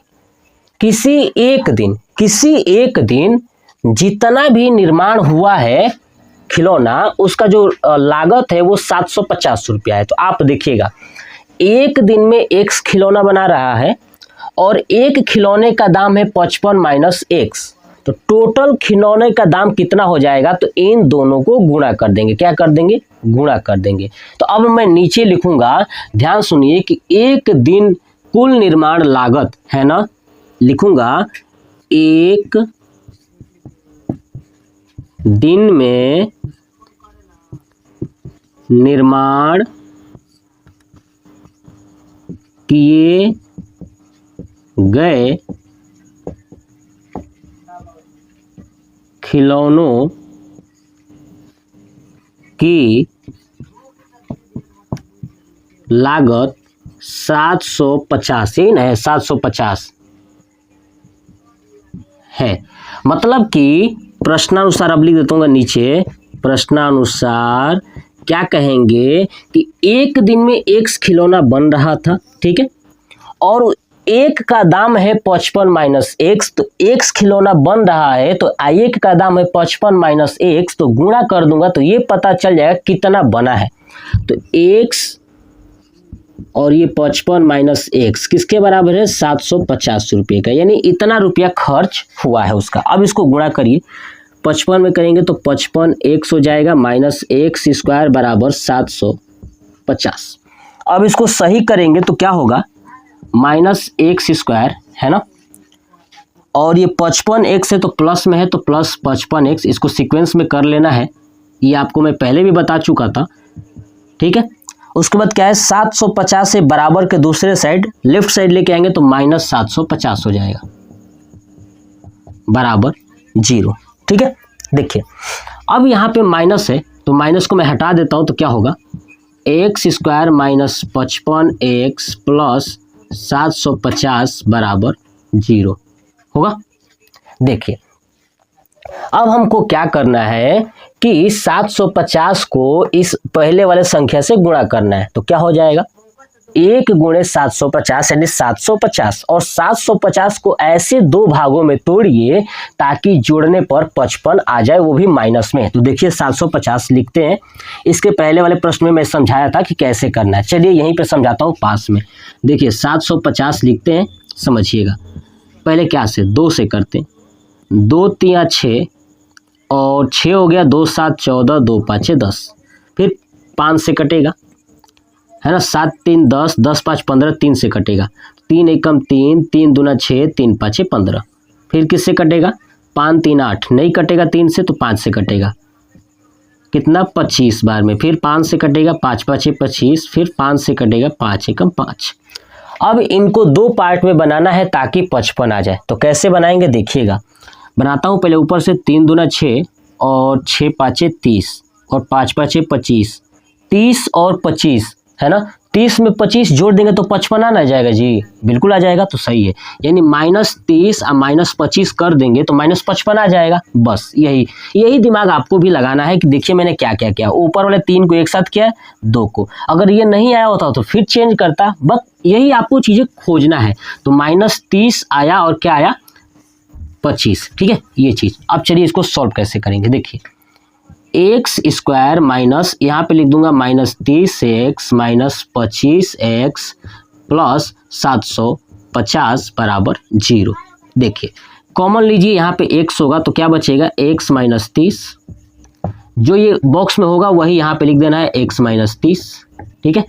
S1: किसी एक दिन जितना भी निर्माण हुआ है खिलौना, उसका जो लागत है वो 750 रुपया है। तो आप देखिएगा एक दिन में x खिलौना बना रहा है और एक खिलौने का दाम है 55 माइनस x, तो टोटल खिलौने का दाम कितना हो जाएगा, तो इन दोनों को गुणा कर देंगे। क्या कर देंगे, गुणा कर देंगे। तो अब मैं नीचे लिखूंगा, ध्यान सुनिए कि एक दिन कुल निर्माण लागत, है ना, लिखूंगा एक दिन में निर्माण किए गए खिलौनों की लागत 750 है, 750 है। मतलब कि प्रश्नानुसार अब लिख देता हूँ नीचे प्रश्नानुसार क्या कहेंगे कि एक दिन में एक खिलौना बन रहा था, ठीक है, और एक का दाम है 55 माइनस एक्स, तो एक्स खिलौना बन रहा है तो एक का दाम है 55 माइनस एक्स, तो गुणा कर दूंगा तो ये पता चल जाएगा कितना बना है। तो एक्स और ये 55 माइनस एक्स किसके बराबर है, 750 रुपये का, यानी इतना रुपया खर्च हुआ है उसका। अब इसको गुणा करिए, 55 में करेंगे तो 55 एक्स हो जाएगा माइनस एक्स स्क्वायर बराबर 750। अब इसको सही करेंगे तो क्या होगा, माइनस एक्स स्क्वायर है ना, और ये 55 एक्स है तो प्लस में है तो प्लस 55 एक्स, इसको सीक्वेंस में कर लेना है, ये आपको मैं पहले भी बता चुका था, ठीक है। उसके बाद क्या है, 750 से बराबर के दूसरे साइड लेफ्ट साइड लेके आएंगे तो माइनस 750 हो जाएगा बराबर 0, ठीक है। देखिए अब यहाँ पे माइनस है तो माइनस को मैं हटा देता हूँ तो क्या होगा, x square minus 55 x plus 750 बराबर 0 होगा। देखिए अब हमको क्या करना है कि 750 को इस पहले वाले संख्या से गुणा करना है, तो क्या हो जाएगा, 1 गुणे 750 यानी 750, और 750 को ऐसे दो भागों में तोड़िए ताकि जोड़ने पर 55 आ जाए, वो भी माइनस में। तो देखिए 750 लिखते हैं, इसके पहले वाले प्रश्न में मैं समझाया था कि कैसे करना है, चलिए यहीं पे समझाता हूँ पास में। देखिए 750 लिखते हैं, समझिएगा, पहले क्या से 2 से करते हैं, 2 3 6 और 6 हो गया, 2 7 14 2 5 10, फिर 5 से कटेगा है ना, 7 3 10 10 5 15 3 से कटेगा, 3 एकम 3 3 दूना 6 3 5 15, फिर किससे कटेगा, 5 3 8 नहीं कटेगा 3 से तो 5 से कटेगा, कितना 25 बार में, फिर 5 से कटेगा 5 5 25, फिर 5 से कटेगा 5 एकम 5। अब इनको दो पार्ट में बनाना है ताकि 55 आ जाए, तो कैसे बनाएंगे देखिएगा, बनाता हूँ पहले ऊपर से 3 दूना 6 और 6 5 30 और 5 5 25, 30 और 25 है ना, 30 में 25 जोड़ देंगे तो 55 आ जाएगा जी, बिल्कुल आ जाएगा, तो सही है, यानी -30 और -25 कर देंगे तो -55 आ जाएगा। बस यही दिमाग आपको भी लगाना है कि देखिए मैंने क्या क्या किया, ऊपर वाले 3 को एक साथ किया, 2 को, अगर ये नहीं आया होता तो फिर चेंज करता, बस यही आपको चीज़ें खोजना है। तो -30 आया और क्या आया 25, ठीक है, ये चीज़। अब चलिए इसको सॉल्व कैसे करेंगे, देखिए एक्स स्क्वायर माइनस, यहाँ पे लिख दूंगा -30 एक्स माइनस 25 एक्स प्लस 750 बराबर 0। देखिए कॉमन लीजिए, यहाँ पे एक्स होगा तो क्या बचेगा, एक्स माइनस 30, जो ये बॉक्स में होगा वही यहाँ पे लिख देना है एक्स माइनस 30, ठीक है।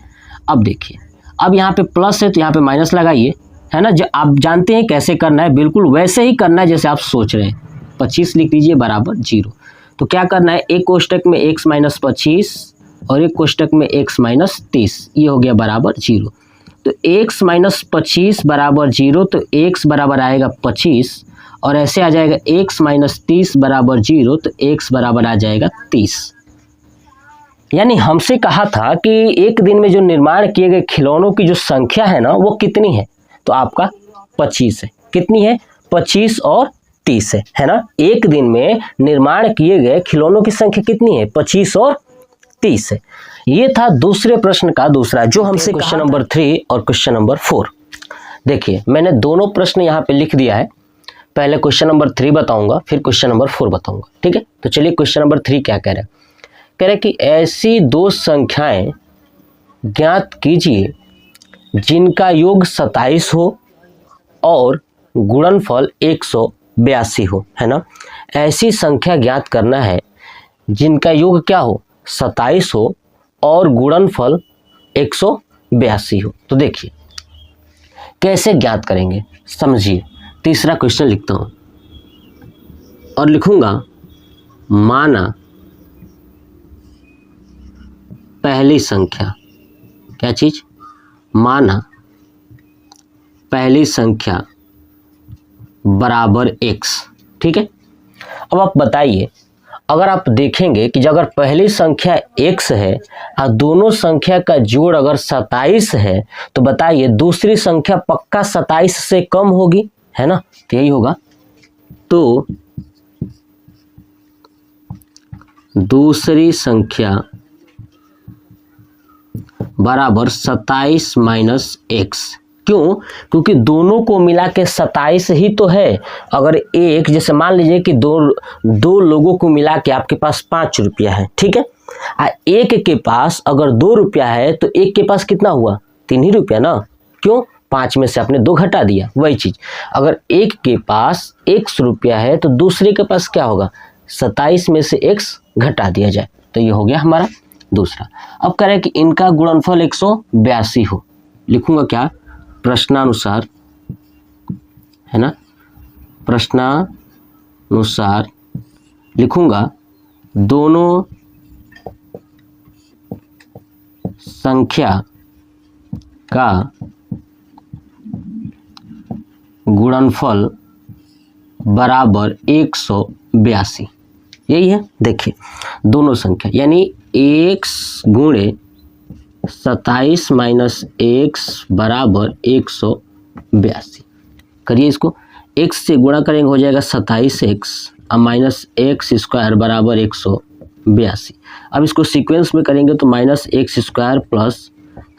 S1: अब देखिए अब यहाँ पे प्लस है तो यहाँ पे माइनस लगाइए, है ना, जो आप जानते हैं कैसे करना है, बिल्कुल वैसे ही करना है जैसे आप सोच रहे हैं, 25 लिख दीजिए बराबर 0। तो क्या करना है, एक कोष्टक में x माइनस 25 और एक कोष्टक में x माइनस 30, ये हो गया बराबर 0। तो x माइनस 25 बराबर 0, तो x बराबर आएगा 25 और ऐसे आ जाएगा x माइनस 30 बराबर 0, तो x बराबर आ जाएगा 30। यानी हमसे कहा था कि एक दिन में जो निर्माण किए गए खिलौनों की जो संख्या है ना वो कितनी है, तो आपका 25 है, कितनी है 25 और 30 है ना, एक दिन में निर्माण किए गए खिलौनों की संख्या कितनी है 25 और 30 है। ये था दूसरे प्रश्न का दूसरा, जो हमसे क्वेश्चन नंबर 3 और क्वेश्चन नंबर 4। देखिए मैंने दोनों प्रश्न यहाँ पे लिख दिया है, पहले क्वेश्चन नंबर 3 बताऊंगा फिर क्वेश्चन नंबर 4 बताऊंगा, ठीक है। तो चलिए क्वेश्चन नंबर 3 क्या कह रहा है, कह रहे कि ऐसी दो संख्याएं ज्ञात कीजिए जिनका योग 27 हो और गुणनफल 182 हो, है ना। ऐसी संख्या ज्ञात करना है जिनका योग क्या हो 27 हो और गुणनफल 182 हो। तो देखिए कैसे ज्ञात करेंगे, समझिए। तीसरा क्वेश्चन लिखता हूं और लिखूंगा, माना पहली संख्या, क्या चीज, माना पहली संख्या बराबर x, ठीक है। अब आप बताइए, अगर आप देखेंगे कि अगर पहली संख्या x है और दोनों संख्या का जोड़ अगर 27 है, तो बताइए दूसरी संख्या पक्का 27 से कम होगी, है ना, तो यही होगा। तो दूसरी संख्या बराबर 27 माइनस एक्स। क्यों? क्योंकि दोनों को मिला के 27 ही तो है। अगर एक, जैसे मान लीजिए कि दो लोगों को मिला के आपके पास 5 रुपया है, ठीक है, एक के पास अगर 2 रुपया है तो एक के पास कितना हुआ? 3 ही रुपया ना। क्यों? 5 में से आपने 2 घटा दिया। वही चीज अगर एक के पास 100 रुपया है तो दूसरे के पास क्या होगा? 27 में से x घटा दिया जाए, तो ये हो गया हमारा दूसरा। अब कह रहे हैं कि इनका गुणनफल 182 हो। लिखूंगा क्या? प्रश्नानुसार, है ना, प्रश्नानुसार लिखूंगा दोनों संख्या का गुणनफल बराबर 182। यही है। देखिए दोनों संख्या यानी x गुणे 27 माइनस एक्स बराबर 182। करिए इसको, x से गुणा करेंगे हो जाएगा 27x और माइनस एक्स स्क्वायर बराबर 182। अब इसको सीक्वेंस में करेंगे तो minus x square plus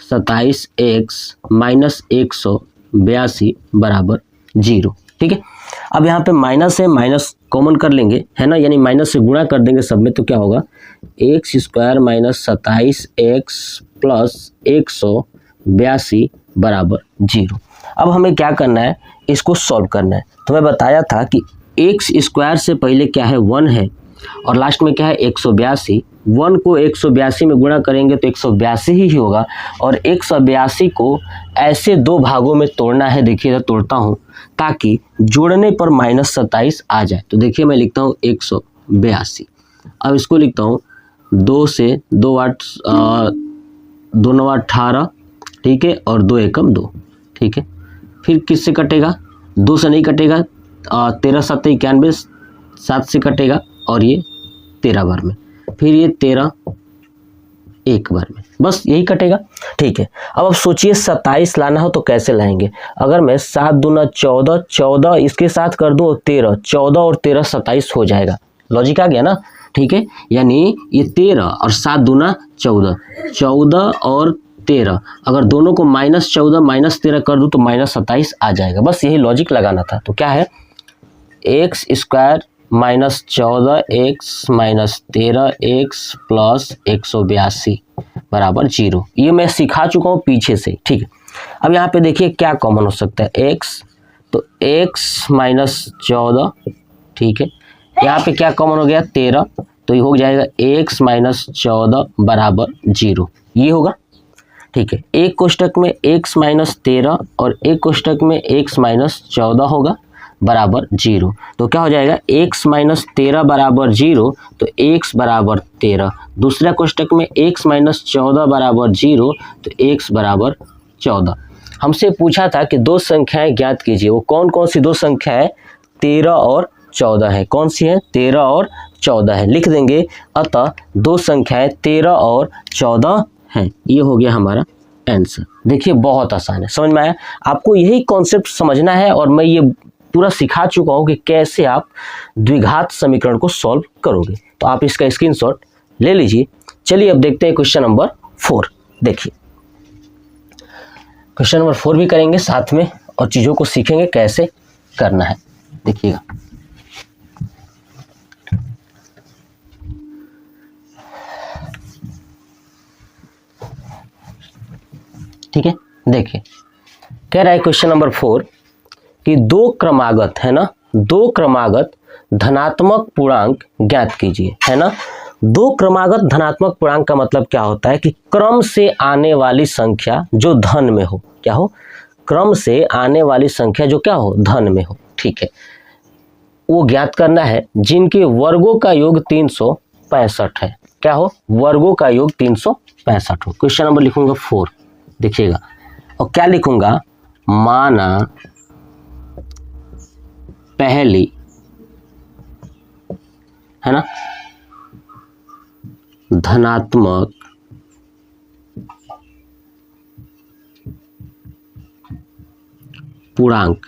S1: 27x minus 182 बराबर 0। ठीक है, अब यहाँ पे माइनस है, माइनस कॉमन कर लेंगे, है ना, यानी माइनस से गुणा कर देंगे सब में, तो क्या होगा? X square minus 27x plus 182 बराबर 0। अब हमें क्या करना है? इसको सॉल्व करना है। तो मैं बताया था कि एक्स स्क्वायर से पहले क्या है? 1 है और लास्ट में क्या है? 182। 1 को 182 में गुणा करेंगे तो 182 ही होगा और 182 को ऐसे 2 भागों में तोड़ना है। देखिए इधर तोड़ता हूँ ताकि जोड़ने पर माइनस 27 आ जाए। तो देखिए मैं लिखता हूँ 182। अब इसको लिखता हूँ 2 से 2 8 2 9 18, ठीक है, और 2 एकम 2, ठीक है। फिर किससे कटेगा? 2 से नहीं कटेगा, 13 7 91, 7 से कटेगा और ये 13 बार में, फिर ये 13 एक बार में, बस यही कटेगा। ठीक है, अब सोचिए 27 लाना हो तो कैसे लाएंगे? अगर मैं 7 दूना 14, 14 इसके साथ कर दूं 13, 14 और 13 27 हो जाएगा। लॉजिक आ गया ना? ठीक है, यानी ये 13 और 7 दूना 14, 14 और 13, अगर दोनों को -14 -13 कर दूं तो -27 आ जाएगा। बस यही लॉजिक लगाना था। तो क्या है? X square -14 x -13 x plus 182 बराबर 0। ये मैं सिखा चुका हूँ पीछे से। ठीक है, अब यहाँ पे देखिए क्या कॉमन हो सकता है? एक्स, तो एक्स -14, ठीक है, यहाँ पे क्या कॉमन हो गया? 13, तो ये हो जाएगा एक्स -14 बराबर 0। ये होगा। ठीक है, एक कोष्टक में x -13 और एक कोष्टक में x -14 होगा बराबर 0। तो क्या हो जाएगा? x -13 बराबर 0, तो x बराबर 13। दूसरा कोष्टक में x -14 बराबर 0, तो x बराबर 14। हमसे पूछा था कि 2 संख्याएं ज्ञात कीजिए। वो कौन कौन सी 2 संख्याएं? 13 और 14 है। कौन सी है? 13 और 14 है। लिख देंगे अतः 2 संख्याएं 13 और 14 हैं। ये हो गया हमारा आंसर। देखिए बहुत आसान है, समझ में आया? आपको यही कॉन्सेप्ट समझना है और मैं ये पूरा सिखा चुका हूँ कि कैसे आप द्विघात समीकरण को सॉल्व करोगे। तो आप इसका स्क्रीनशॉट ले लीजिए। चलिए अब देखते हैं क्वेश्चन नंबर 4। देखिए क्वेश्चन नंबर 4 भी करेंगे साथ में और चीज़ों को सीखेंगे कैसे करना है। देखिएगा, ठीक है। देखिए कह रहा है क्वेश्चन नंबर 4 कि 2 क्रमागत, है ना, 2 क्रमागत धनात्मक पूर्णांक ज्ञात कीजिए, है ना। 2 क्रमागत धनात्मक पूर्णांक का मतलब क्या होता है? कि क्रम से आने वाली संख्या जो धन में हो। क्या हो? क्रम से आने वाली संख्या जो क्या हो? धन में हो। ठीक है, वो ज्ञात करना है जिनके वर्गों का योग 365 है। क्या हो? वर्गों का योग 365 हो। क्वेश्चन नंबर लिखूंगा 4। देखिएगा, और क्या लिखूंगा? माना पहली, है ना, धनात्मक पूर्णांक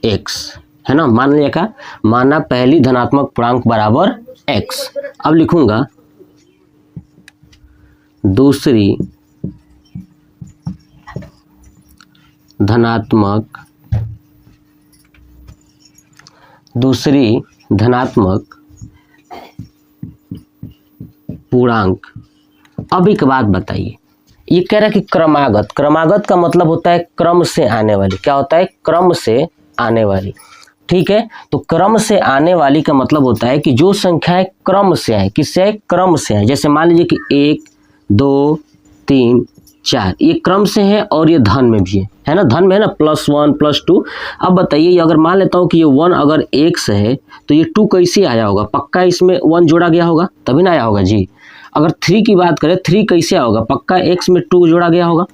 S1: x, है ना, मान लिया का, माना पहली धनात्मक पूर्णांक बराबर x। अब लिखूंगा दूसरी धनात्मक पूर्णांक। अब एक बात बताइए, ये कह रहा है कि क्रमागत का मतलब होता है क्रम से आने वाली। क्या होता है? क्रम से आने वाली। ठीक है, तो क्रम से आने वाली का मतलब होता है कि जो संख्याएं क्रम से आए, किससे आए? क्रम से आए। जैसे मान लीजिए कि 1 2 3 4 ये क्रम से है और ये धन में भी है ना, धन में है ना, +1 +2। अब बताइए अगर मान लेता हूँ कि ये 1 अगर 1 से है तो ये 2 कैसे आया होगा? पक्का इसमें 1 जोड़ा गया होगा तभी ना आया होगा जी। अगर 3 की बात करें, 3 कैसे होगा? पक्का x में 2 जोड़ा गया होगा,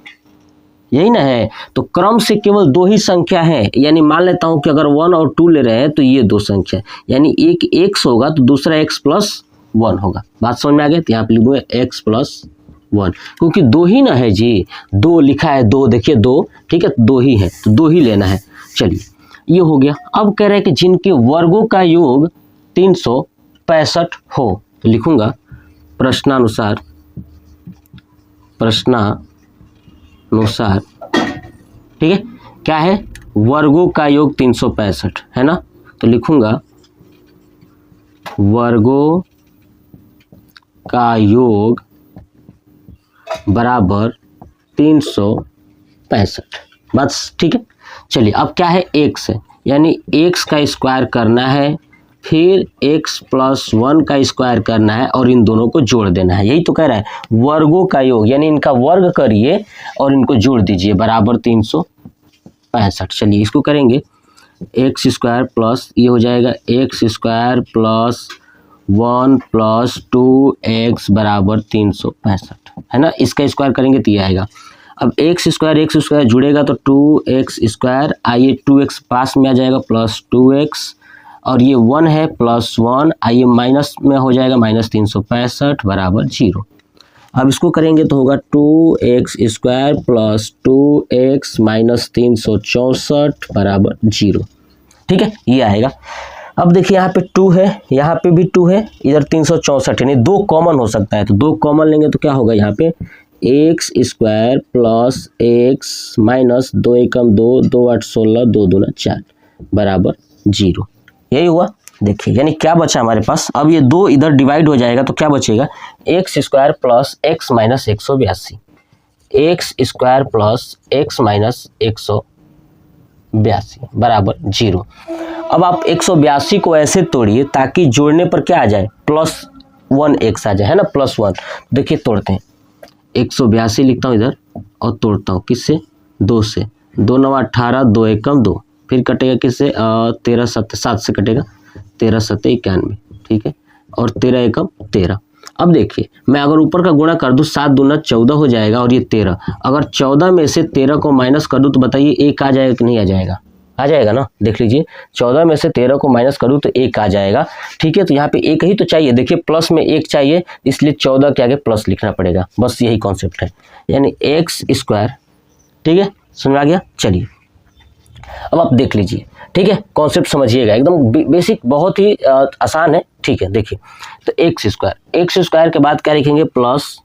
S1: यही ना है। तो क्रम से केवल 2 ही संख्या है, यानी मान लेता हूं कि अगर 1 और 2 ले रहे हैं तो ये 2 संख्या, यानी एक x होगा तो दूसरा x + 1 होगा। बात समझ में आ गई? तो यहाँ पे लिखूंगा x + 1, क्योंकि 2 ही ना है जी, 2 लिखा है, 2 देखिए 2, ठीक है, 2 ही है तो 2 ही लेना है। चलिए ये हो गया। अब कह रहे हैं कि जिनके वर्गों का योग 365 हो, तो लिखूंगा प्रश्नानुसार ठीक है, क्या है? वर्गों का योग 365 है ना, तो लिखूंगा वर्गों का योग बराबर 365। बस ठीक है। चलिए अब क्या है? x है, यानी x का स्क्वायर करना है, फिर x + 1 का स्क्वायर करना है और इन दोनों को जोड़ देना है। यही तो कह रहा है वर्गों का योग, यानी इनका वर्ग करिए और इनको जोड़ दीजिए बराबर 365। चलिए इसको करेंगे, x² प्लस ये हो जाएगा x² + 1 + 2x बराबर 365 है ना। इसका स्क्वायर करेंगे तो ये आएगा। अब x² जुड़ेगा तो 2x², आइए 2x पास में आ जाएगा प्लस 2x, और ये 1 है +1, आइए माइनस में हो जाएगा -365 बराबर 0। अब इसको करेंगे तो होगा 2x² + 2x -364 बराबर 0। ठीक है, ये आएगा। अब देखिए यहाँ पे 2 है, यहाँ पे भी 2 है, इधर 364, यानी 2 कॉमन हो सकता है, तो 2 कॉमन लेंगे तो क्या होगा? यहाँ पे x² + x - 2 एकम 2, 2 8 16, 2 दूना 4 बराबर 0। यही हुआ। देखिए यानी क्या बचा हमारे पास? अब ये 2 इधर डिवाइड हो जाएगा तो क्या बचेगा? x² + x - 182, x² + x - 182 बराबर 0। अब आप 182 को ऐसे तोड़िए ताकि जोड़ने पर क्या आ जाए? +1x आ जाए, है ना, +1। देखिए तोड़ते हैं, 182 लिखता हूँ इधर और तोड़ता हूँ किससे? 2 से। 2 9 18, 2 एकम 2, फिर कटेगा किससे? 13 7 7 से कटेगा, 13 7 91, ठीक है, और 13 एकम 13। अब देखिए मैं अगर ऊपर का गुणा कर दूं, 7 दूना 14 हो जाएगा और ये 13। अगर 14 में से 13 को माइनस कर दूं तो बताइए 1 आ जाएगा कि नहीं आ जाएगा? आ जाएगा ना। देख लीजिए 14 में से 13 को माइनस करूँ तो 1 आ जाएगा। ठीक है, तो यहाँ पे 1 ही तो चाहिए। देखिए प्लस में 1 चाहिए, इसलिए 14 के आगे प्लस लिखना पड़ेगा। बस यही कॉन्सेप्ट है, यानी x²। ठीक है, समझ में आ गया? चलिए अब आप देख लीजिए, ठीक है, कॉन्सेप्ट समझिएगा, एकदम बेसिक, बहुत ही आसान है। ठीक है, देखिए तो x² के बाद क्या लिखेंगे? प्लस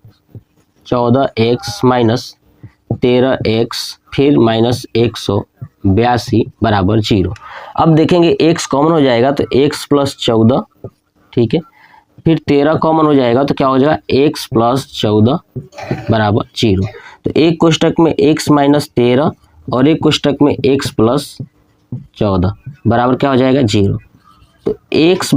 S1: 14x - 13x फिर -182 बराबर 0। अब देखेंगे x कॉमन हो जाएगा तो x + 14, ठीक है, फिर 13 कॉमन हो जाएगा तो क्या हो जाएगा? x + 14 बराबर 0। तो एक कोष्टक में x - 13 और एक कोष्टक में x + 14 बराबर क्या हो जाएगा? 0। तो x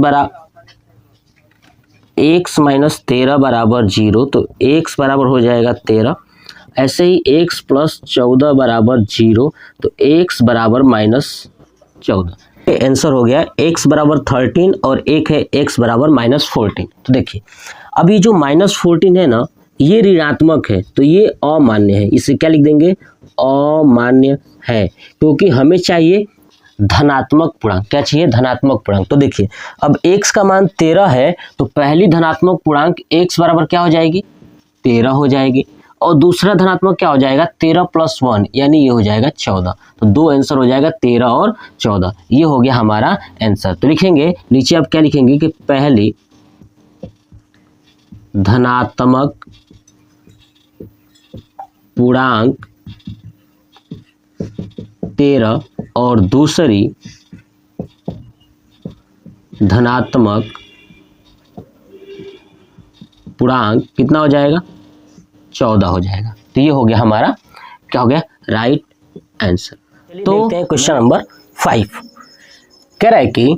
S1: - 13 बराबर 0, तो x बराबर हो जाएगा 13। ऐसे ही x + 14 बराबर 0, तो x बराबर -14। आंसर हो गया x बराबर 13 और एक है x बराबर -14। तो देखिए अब ये जो -14 है ना, ये ऋणात्मक है तो ये अमान्य है। इसे क्या लिख देंगे? अमान्य है, क्योंकि हमें चाहिए धनात्मक पूर्णांक। क्या चाहिए? धनात्मक पूर्णांक। तो देखिए अब x का मान 13 है तो पहली धनात्मक पूर्णांक x बराबर क्या हो जाएगी? 13 हो जाएगी, और दूसरा धनात्मक क्या हो जाएगा? 13 + 1, यानी ये हो जाएगा 14। तो 2 आंसर हो जाएगा, 13 और 14। ये हो गया हमारा आंसर। तो लिखेंगे नीचे, आप क्या लिखेंगे कि पहली धनात्मक पूर्णांक 13 और दूसरी धनात्मक पूर्णांक कितना हो जाएगा, 14 हो जाएगा। तो ये हो गया हमारा, क्या हो गया, राइट आंसर। तो देखते हैं क्वेश्चन नंबर 5। कह रहा है कि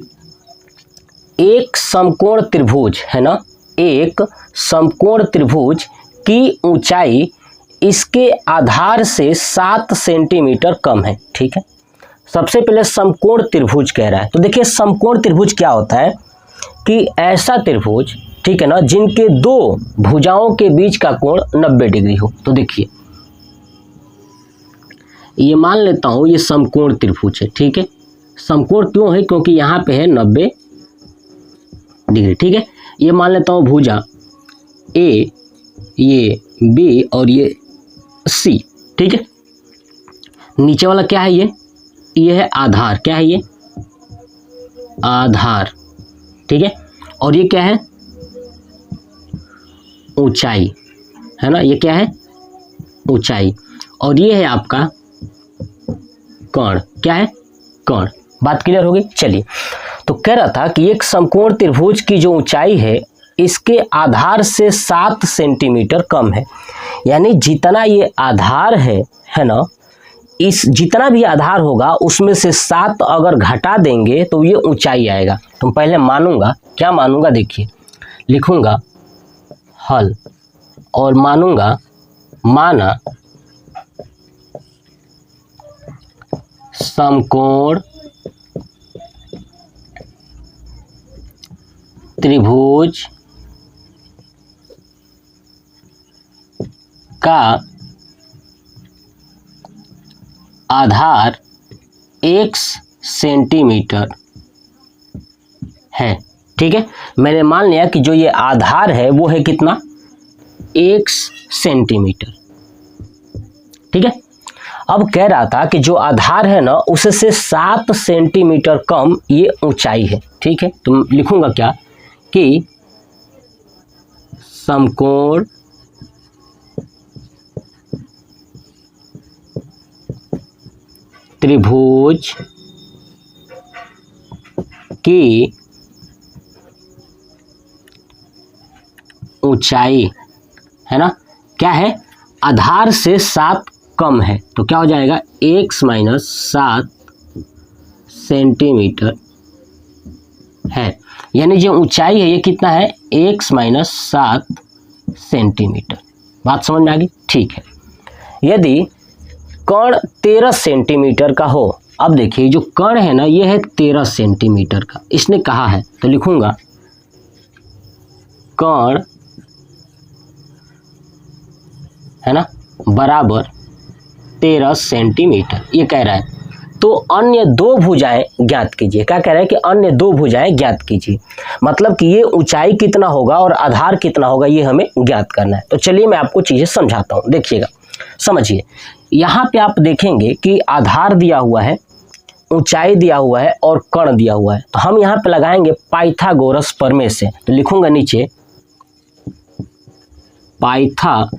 S1: एक समकोण त्रिभुज है ना, एक समकोण त्रिभुज की ऊंचाई इसके आधार से 7 सेंटीमीटर कम है। ठीक है, सबसे पहले समकोण त्रिभुज कह रहा है। तो देखिए समकोण त्रिभुज क्या होता है कि ऐसा त्रिभुज, ठीक है ना, जिनके दो भुजाओं के बीच का कोण 90 डिग्री हो। तो देखिए ये मान लेता हूं ये समकोण त्रिभुज है। ठीक है, समकोण क्यों है, क्योंकि यहाँ पे है 90 डिग्री। ठीक है, ये मान लेता हूँ भुजा ए, ये बी और ये सी। ठीक है, नीचे वाला क्या है, ये है आधार। क्या है ये, आधार। ठीक है, और ये क्या है, ऊंचाई, है ना, ये क्या है, ऊंचाई। और ये है आपका कोण। क्या है, कोण। बात क्लियर होगी। चलिए, तो कह रहा था कि एक समकोण त्रिभुज की जो ऊंचाई है इसके आधार से 7 सेंटीमीटर कम है। यानी जितना ये आधार है ना, इस जितना भी आधार होगा उसमें से 7 अगर घटा देंगे तो ये ऊंचाई आएगा। तो पहले मानूंगा, क्या मानूंगा, देखिए लिखूंगा हल और मानूंगा, माना समकोण त्रिभुज का आधार 1 सेंटीमीटर है। ठीक है, मैंने मान लिया कि जो ये आधार है वो है कितना, 1 सेंटीमीटर। ठीक है, अब कह रहा था कि जो आधार है ना उससे 7 सेंटीमीटर कम ये ऊंचाई है। ठीक है, तो लिखूंगा क्या कि समकोण त्रिभुज की ऊंचाई, है ना, क्या है, आधार से 7 कम है। तो क्या हो जाएगा, x - 7 सेंटीमीटर है। यानी जो ऊंचाई है ये कितना है, x - 7 सेंटीमीटर। बात समझ में आ गई। ठीक है, यदि कण 13 सेंटीमीटर का हो, अब देखिए जो कण है ना ये है 13 सेंटीमीटर का, इसने कहा है, तो लिखूंगा कण, है ना, बराबर 13 सेंटीमीटर, ये कह रहा है। तो अन्य दो भुजाएं ज्ञात कीजिए। क्या कह रहा है कि अन्य दो भुजाएं ज्ञात कीजिए, मतलब कि ये ऊंचाई कितना होगा और आधार कितना होगा ये हमें ज्ञात करना है। तो चलिए मैं आपको चीजें समझाता हूँ, देखिएगा, समझिए। यहाँ पे आप देखेंगे कि आधार दिया हुआ है, ऊंचाई दिया हुआ है और कण दिया हुआ है। तो हम यहाँ पे लगाएंगे पाइथागोरस प्रमेय से। तो लिखूंगा नीचे पाइथागोरस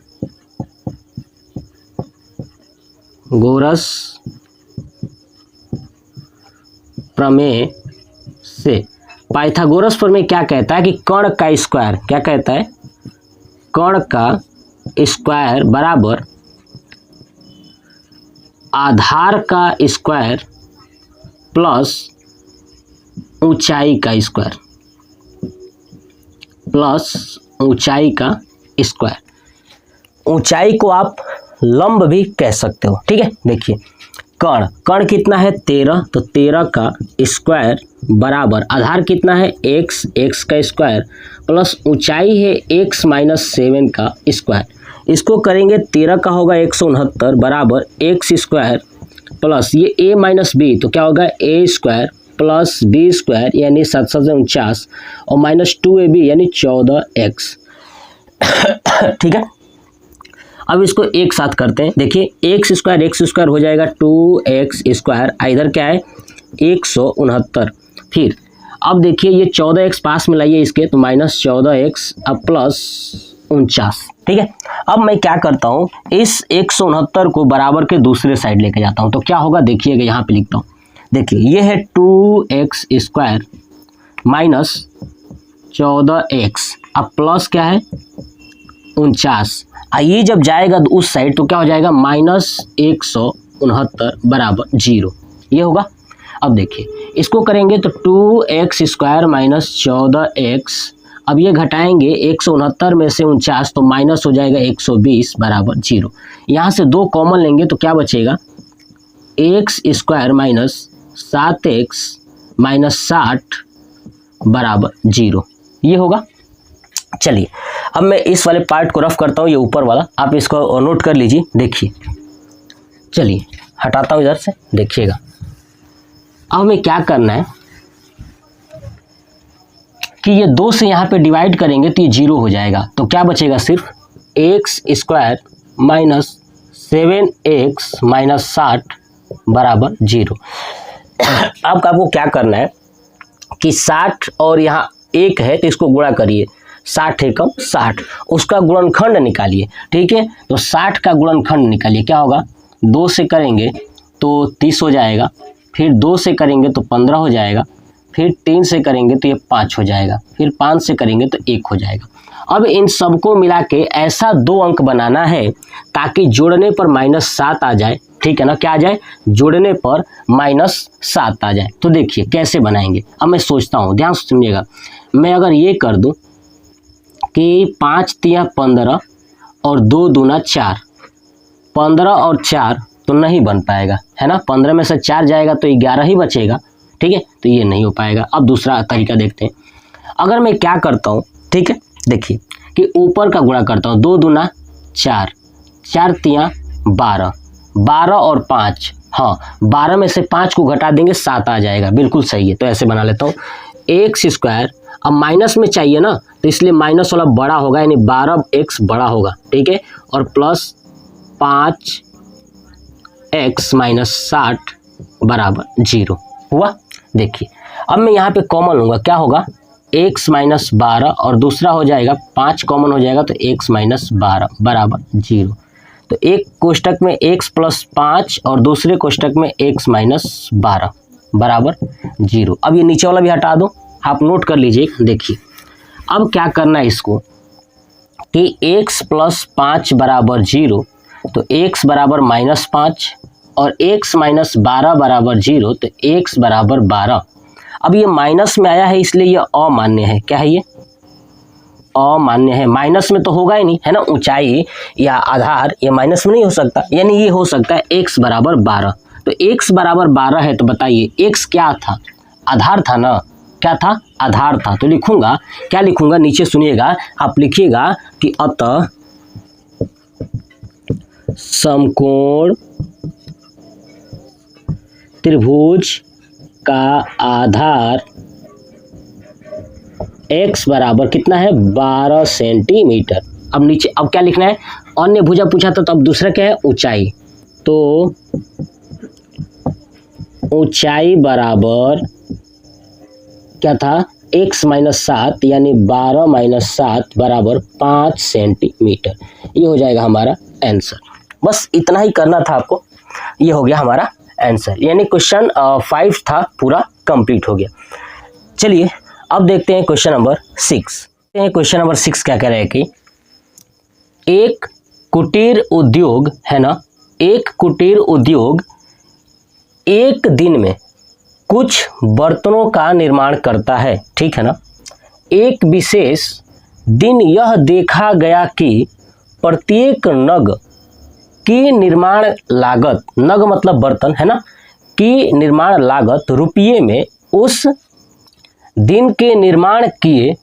S1: प्रमेय से। पाइथागोरस प्रमेय क्या कहता है कि कण का स्क्वायर, क्या कहता है, कण का स्क्वायर बराबर आधार का स्क्वायर प्लस ऊंचाई का स्क्वायर, प्लस ऊंचाई का स्क्वायर। ऊंचाई को आप लंब भी कह सकते हो। ठीक है, देखिए कण, कण कितना है 13, तो 13 का स्क्वायर बराबर आधार कितना है x, x का स्क्वायर प्लस ऊंचाई है x - 7 का स्क्वायर। इसको करेंगे 13 का होगा 169 बराबर x स्क्वायर प्लस ये a - b, तो क्या होगा a square plus b square यानी 749 और -2ab यानी 14x। ठीक है, अब इसको एक साथ करते हैं। देखिए x स्क्वायर हो जाएगा 2x स्क्वायर, इधर क्या है 169। फिर अब देखिए ये 14x पास में लाइए इसके, तो -14x अब प्लस 49। ठीक है, अब मैं क्या करता हूँ, इस 169 को बराबर के दूसरे साइड लेके जाता हूँ। तो क्या होगा देखिएगा, यहाँ पे लिखता हूँ। देखिए ये है 2x स्क्वायर माइनस 14x, अब प्लस क्या है 49। ये जब जाएगा उस साइड तो क्या हो जाएगा -169 बराबर 0, ये होगा। अब देखिए इसको करेंगे तो 2x स्क्वायर माइनस 14x, अब ये घटाएंगे 169 में से 49 तो माइनस हो जाएगा 120 बराबर 0। यहाँ से 2 कॉमन लेंगे तो क्या बचेगा, x square minus 7x minus 60 बराबर 0, ये होगा। चलिए अब मैं इस वाले पार्ट को रफ करता हूँ, ये ऊपर वाला आप इसको नोट कर लीजिए। देखिए चलिए हटाता हूँ इधर से, देखिएगा अब हमें क्या करना है कि ये 2 से यहाँ पे डिवाइड करेंगे तो ये 0 हो जाएगा। तो क्या बचेगा, सिर्फ x square minus 7x minus 60 बराबर 0। अब आपको क्या करना है कि 60 और यहाँ 1 है तो इसको गुणा करिए, 60 एकम 60, उसका गुणनखंड निकालिए। ठीक है, तो 60 का गुणनखंड निकालिए, क्या होगा, 2 से करेंगे तो 30 हो जाएगा, फिर 2 से करेंगे तो 15 हो जाएगा, फिर 3 से करेंगे तो ये 5 हो जाएगा, फिर 5 से करेंगे तो 1 हो जाएगा। अब इन सबको मिला के ऐसा 2 अंक बनाना है ताकि जोड़ने पर -7 आ जाए। ठीक है ना, क्या आ जाए, जोड़ने पर -7 आ जाए। तो देखिए कैसे बनाएंगे, अब मैं सोचता हूँ, ध्यान से सुनिएगा। मैं अगर ये कर दूँ कि 5 तिया 15 और 2 दूना 4, 15 और 4 तो नहीं बन पाएगा, है ना, 15 में से 4 जाएगा तो 11 ही बचेगा। ठीक है, तो ये नहीं हो पाएगा। अब दूसरा तरीका देखते हैं। अगर मैं क्या करता हूँ, ठीक है, देखिए कि ऊपर का गुणा करता हूँ, 2 दूना 4, 4 तिया 12, 12 और 5, हाँ 12 में से 5 को घटा देंगे 7 आ जाएगा, बिल्कुल सही है। तो ऐसे बना लेता हूँ, एक्स स्क्वायर, अब माइनस में चाहिए ना तो इसलिए माइनस वाला बड़ा होगा, यानी 12x बड़ा होगा। ठीक है, और प्लस 5x माइनस 60 बराबर 0 हुआ। देखिए अब मैं यहाँ पे कॉमन लूँगा, क्या होगा, x माइनस 12 और दूसरा हो जाएगा 5 कॉमन हो जाएगा तो x माइनस 12 बराबर 0। तो एक कोष्टक में x प्लस 5 और दूसरे कोष्टक में x माइनस 12 बराबर 0। अब ये नीचे वाला भी हटा दो, आप नोट कर लीजिए। देखिए अब क्या करना है इसको कि x प्लस 5 बराबर 0, तो x बराबर -5 और x माइनस 12 बराबर 0, तो x बराबर 12। अब ये माइनस में आया है इसलिए ये अमान्य है। क्या है, ये अमान्य है, माइनस में तो होगा ही नहीं, है ना, ऊंचाई या आधार ये माइनस में नहीं हो सकता, यानी ये हो सकता है x बराबर 12। तो x बराबर 12 है तो बताइए x क्या था, आधार था ना, क्या था, आधार था। तो लिखूंगा, क्या लिखूंगा, नीचे सुनिएगा, आप लिखिएगा कि अतः समकोण त्रिभुज का आधार x बराबर कितना है, 12 सेंटीमीटर। अब नीचे अब क्या लिखना है, अन्य भुजा पूछा था तो अब दूसरा क्या है, ऊंचाई। तो ऊंचाई बराबर क्या था, x माइनस 7, यानी 12 माइनस 7 बराबर 5 सेंटीमीटर। ये हो जाएगा हमारा आंसर। बस इतना ही करना था आपको, ये हो गया हमारा आंसर, यानी क्वेश्चन 5 था पूरा कंप्लीट हो गया। चलिए अब देखते हैं क्वेश्चन नंबर 6। क्वेश्चन नंबर 6 क्या कह रहे हैं कि एक कुटीर उद्योग, है ना, एक कुटीर उद्योग एक दिन में कुछ बर्तनों का निर्माण करता है। ठीक है ना, एक विशेष दिन यह देखा गया कि प्रत्येक नग की निर्माण लागत, नग मतलब बर्तन, है ना, की निर्माण लागत रुपये में उस दिन के निर्माण किए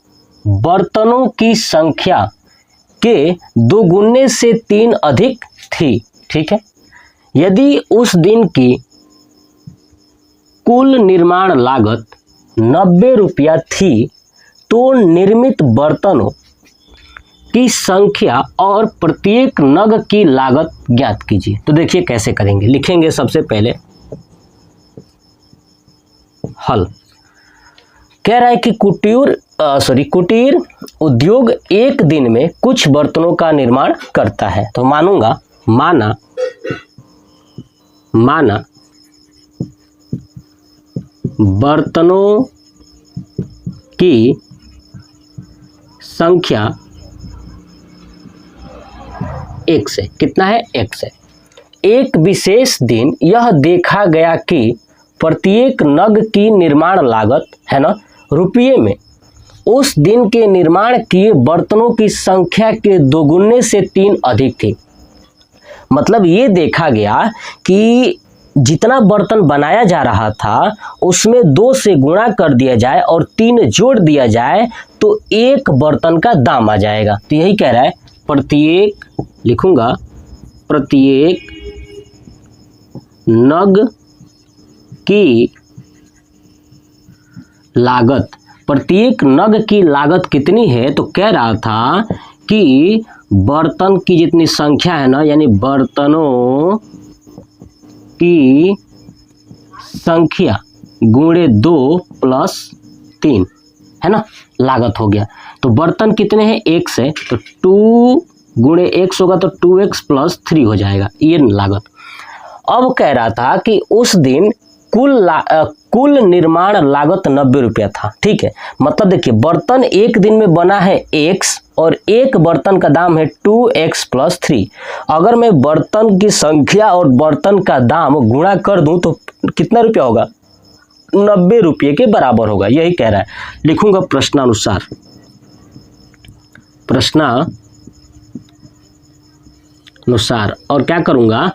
S1: बर्तनों की संख्या के 2 गुने से 3 अधिक थी। ठीक है, यदि उस दिन की कुल निर्माण लागत 90 रुपया थी तो निर्मित बर्तनों की संख्या और प्रत्येक नग की लागत ज्ञात कीजिए। तो देखिए कैसे करेंगे, लिखेंगे सबसे पहले हल कह रहा है कि कुटीर उद्योग एक दिन में कुछ बर्तनों का निर्माण करता है। तो मानूंगा, माना बर्तनों की संख्या एक से, कितना है, एक से। एक विशेष दिन यह देखा गया कि प्रत्येक नग की निर्माण लागत है ना रुपये में उस दिन के निर्माण किए बर्तनों की संख्या के दोगुने से 3 अधिक थी। मतलब ये देखा गया कि जितना बर्तन बनाया जा रहा था उसमें 2 से गुणा कर दिया जाए और 3 जोड़ दिया जाए तो एक बर्तन का दाम आ जाएगा। तो यही कह रहा है, प्रत्येक, लिखूंगा, प्रत्येक नग की लागत, प्रत्येक नग की लागत कितनी है? तो कह रहा था कि बर्तन की जितनी संख्या है ना, यानी बर्तनों की संख्या गुणे 2 प्लस 3 है ना, लागत हो गया। तो बर्तन कितने हैं? 1 से, तो 2 गुणे 1 होगा तो 2x प्लस 3 हो जाएगा, ये लागत। अब कह रहा था कि उस दिन कुल निर्माण लागत 90 रुपया था। ठीक है, मतलब देखिए बर्तन एक दिन में बना है x और एक बर्तन का दाम है 2x प्लस 3। अगर मैं बर्तन की संख्या और बर्तन का दाम गुणा कर दूं तो कितना रुपया होगा? 90 रुपये के बराबर होगा। यही कह रहा है, लिखूंगा प्रश्नानुसार, प्रश्नानुसार। और क्या करूंगा,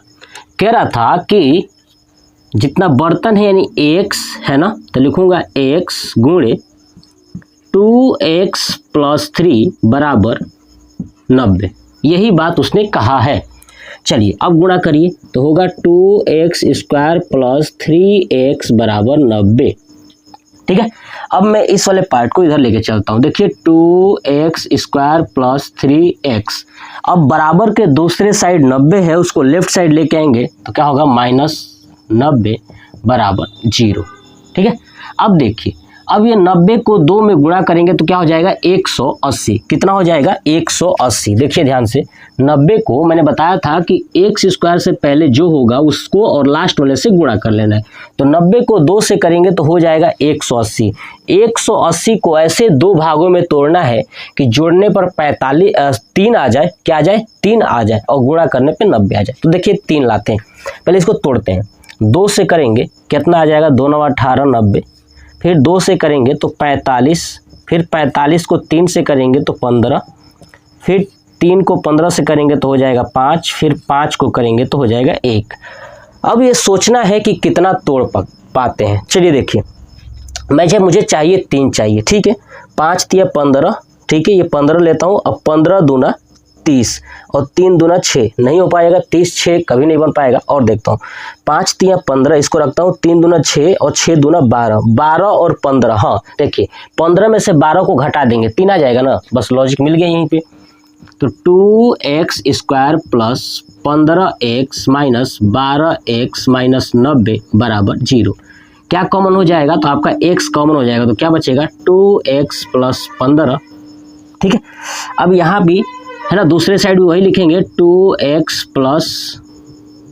S1: कह रहा था कि जितना बर्तन है यानी x है ना, तो लिखूंगा x गुणे 2x प्लस 3 बराबर 90। यही बात उसने कहा है। चलिए अब गुणा करिए तो होगा 2x स्क्वायर प्लस 3x बराबर 90। ठीक है, अब मैं इस वाले पार्ट को इधर लेके चलता हूँ। देखिए 2x स्क्वायर प्लस 3x, अब बराबर के दूसरे साइड 90 है, उसको लेफ्ट साइड लेके आएंगे तो क्या होगा? -90 बराबर 0। ठीक है, अब देखिए, अब ये 90 को 2 में गुणा करेंगे तो क्या हो जाएगा? 180। कितना हो जाएगा? 180। देखिए ध्यान से, 90 को मैंने बताया था कि x स्क्वायर से पहले जो होगा उसको और लास्ट वाले से गुणा कर लेना है। तो 90 को 2 से करेंगे तो हो जाएगा 180। 180 को ऐसे 2 भागों में तोड़ना है कि जोड़ने पर 3 आ जाए, क्या आ जाए? 3 आ जाए, और गुणा करने पर 90 आ जाए। तो देखिए 3 लाते हैं, पहले इसको तोड़ते हैं। 2 से करेंगे कितना आ जाएगा? 2 9 18 90। फिर 2 से करेंगे तो 45, फिर 45 को 3 से करेंगे तो 15, फिर 3 को 15 से करेंगे तो हो जाएगा 5, फिर 5 को करेंगे तो हो जाएगा 1। अब ये सोचना है कि कितना तोड़ पाते हैं। चलिए देखिए, मुझे चाहिए 3 चाहिए। ठीक है, 5 तिया 15, ठीक है, ये 15 लेता हूँ। अब 15 दूना 30 और 3 दूना 6, नहीं हो पाएगा, 30 6 कभी नहीं बन पाएगा। और देखता हूँ, 5 तिया 15, इसको रखता हूँ, 3 दूना 6 और 6 दूना 12, 12 और 15। हाँ देखिए, 15 में से 12 को घटा देंगे, 3 आ जाएगा ना, बस लॉजिक मिल गया यहीं पे। तो 2x square plus 15x minus 12x minus 90 बराबर 0। क्या कॉमन हो जाएगा? तो आपका x कॉमन हो जाएगा, तो क्या बचेगा? 2x plus 15। ठीक है, अब यहाँ भी है ना, दूसरे साइड भी वही लिखेंगे, 2x प्लस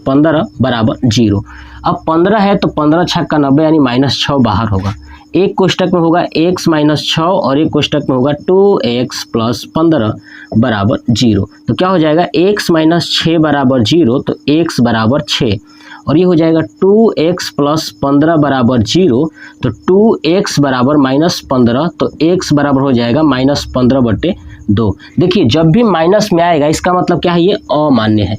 S1: 15 बराबर 0। अब 15 है तो 15 छक्का 90 यानी -6 बाहर होगा। एक कोष्टक में होगा x माइनस 6 और एक कोष्टक में होगा 2x प्लस 15 बराबर 0। तो क्या हो जाएगा? x माइनस 6 बराबर 0, तो x बराबर 6, और ये हो जाएगा 2x प्लस 15 बराबर 0, तो 2x बराबर -15, तो x बराबर हो जाएगा -15/2। देखिए जब भी माइनस में आएगा इसका मतलब क्या है? ये अमान्य है।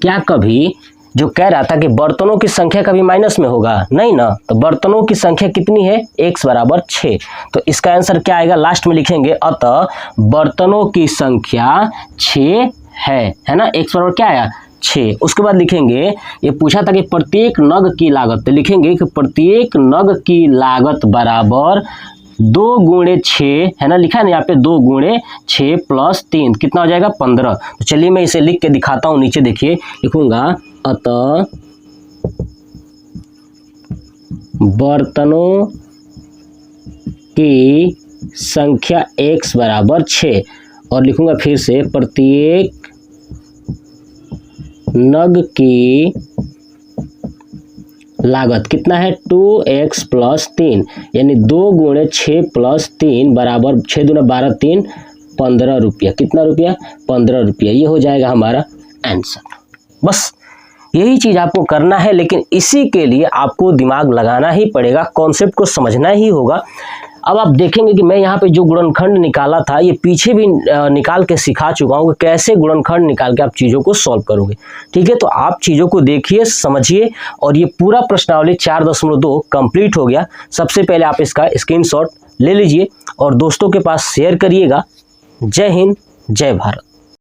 S1: क्या कभी जो कह रहा था कि बर्तनों की संख्या कभी माइनस में होगा? नहीं ना। तो बर्तनों की संख्या कितनी है? x बराबर 6। तो इसका आंसर क्या आएगा? लास्ट में लिखेंगे, अतः बर्तनों की संख्या 6 है ना। x बराबर क्या आया? 6। उसके बाद लिखेंगे, ये पूछा था कि प्रत्येक नग की लागत, तो लिखेंगे कि प्रत्येक नग की लागत बराबर 2 गुणे 6 है ना, लिखा है ना यहाँ पे, 2 गुणे 6 प्लस 3 कितना हो जाएगा? 15। तो चलिए मैं इसे लिख के दिखाता हूँ। नीचे देखिए, लिखूंगा, अतः बर्तनों की संख्या x बराबर 6 और लिखूंगा फिर से प्रत्येक नग की लागत कितना है 2x + 3 यानी 2 × 6 + 3 बराबर 6 दूना 12 3 15 रुपया। कितना रुपया 15 रुपया। ये हो जाएगा हमारा आंसर। बस यही चीज़ आपको करना है, लेकिन इसी के लिए आपको दिमाग लगाना ही पड़ेगा, कॉन्सेप्ट को समझना ही होगा। अब आप देखेंगे कि मैं यहाँ पे जो गुणनखंड निकाला था ये पीछे भी निकाल के सिखा चुका हूँ कि कैसे गुणनखंड निकाल के आप चीज़ों को सॉल्व करोगे। ठीक है, तो आप चीज़ों को देखिए, समझिए और ये पूरा प्रश्नावली 4.2 कंप्लीट हो गया। सबसे पहले आप इसका स्क्रीनशॉट ले लीजिए और दोस्तों के पास शेयर करिएगा। जय हिंद, जय भारत।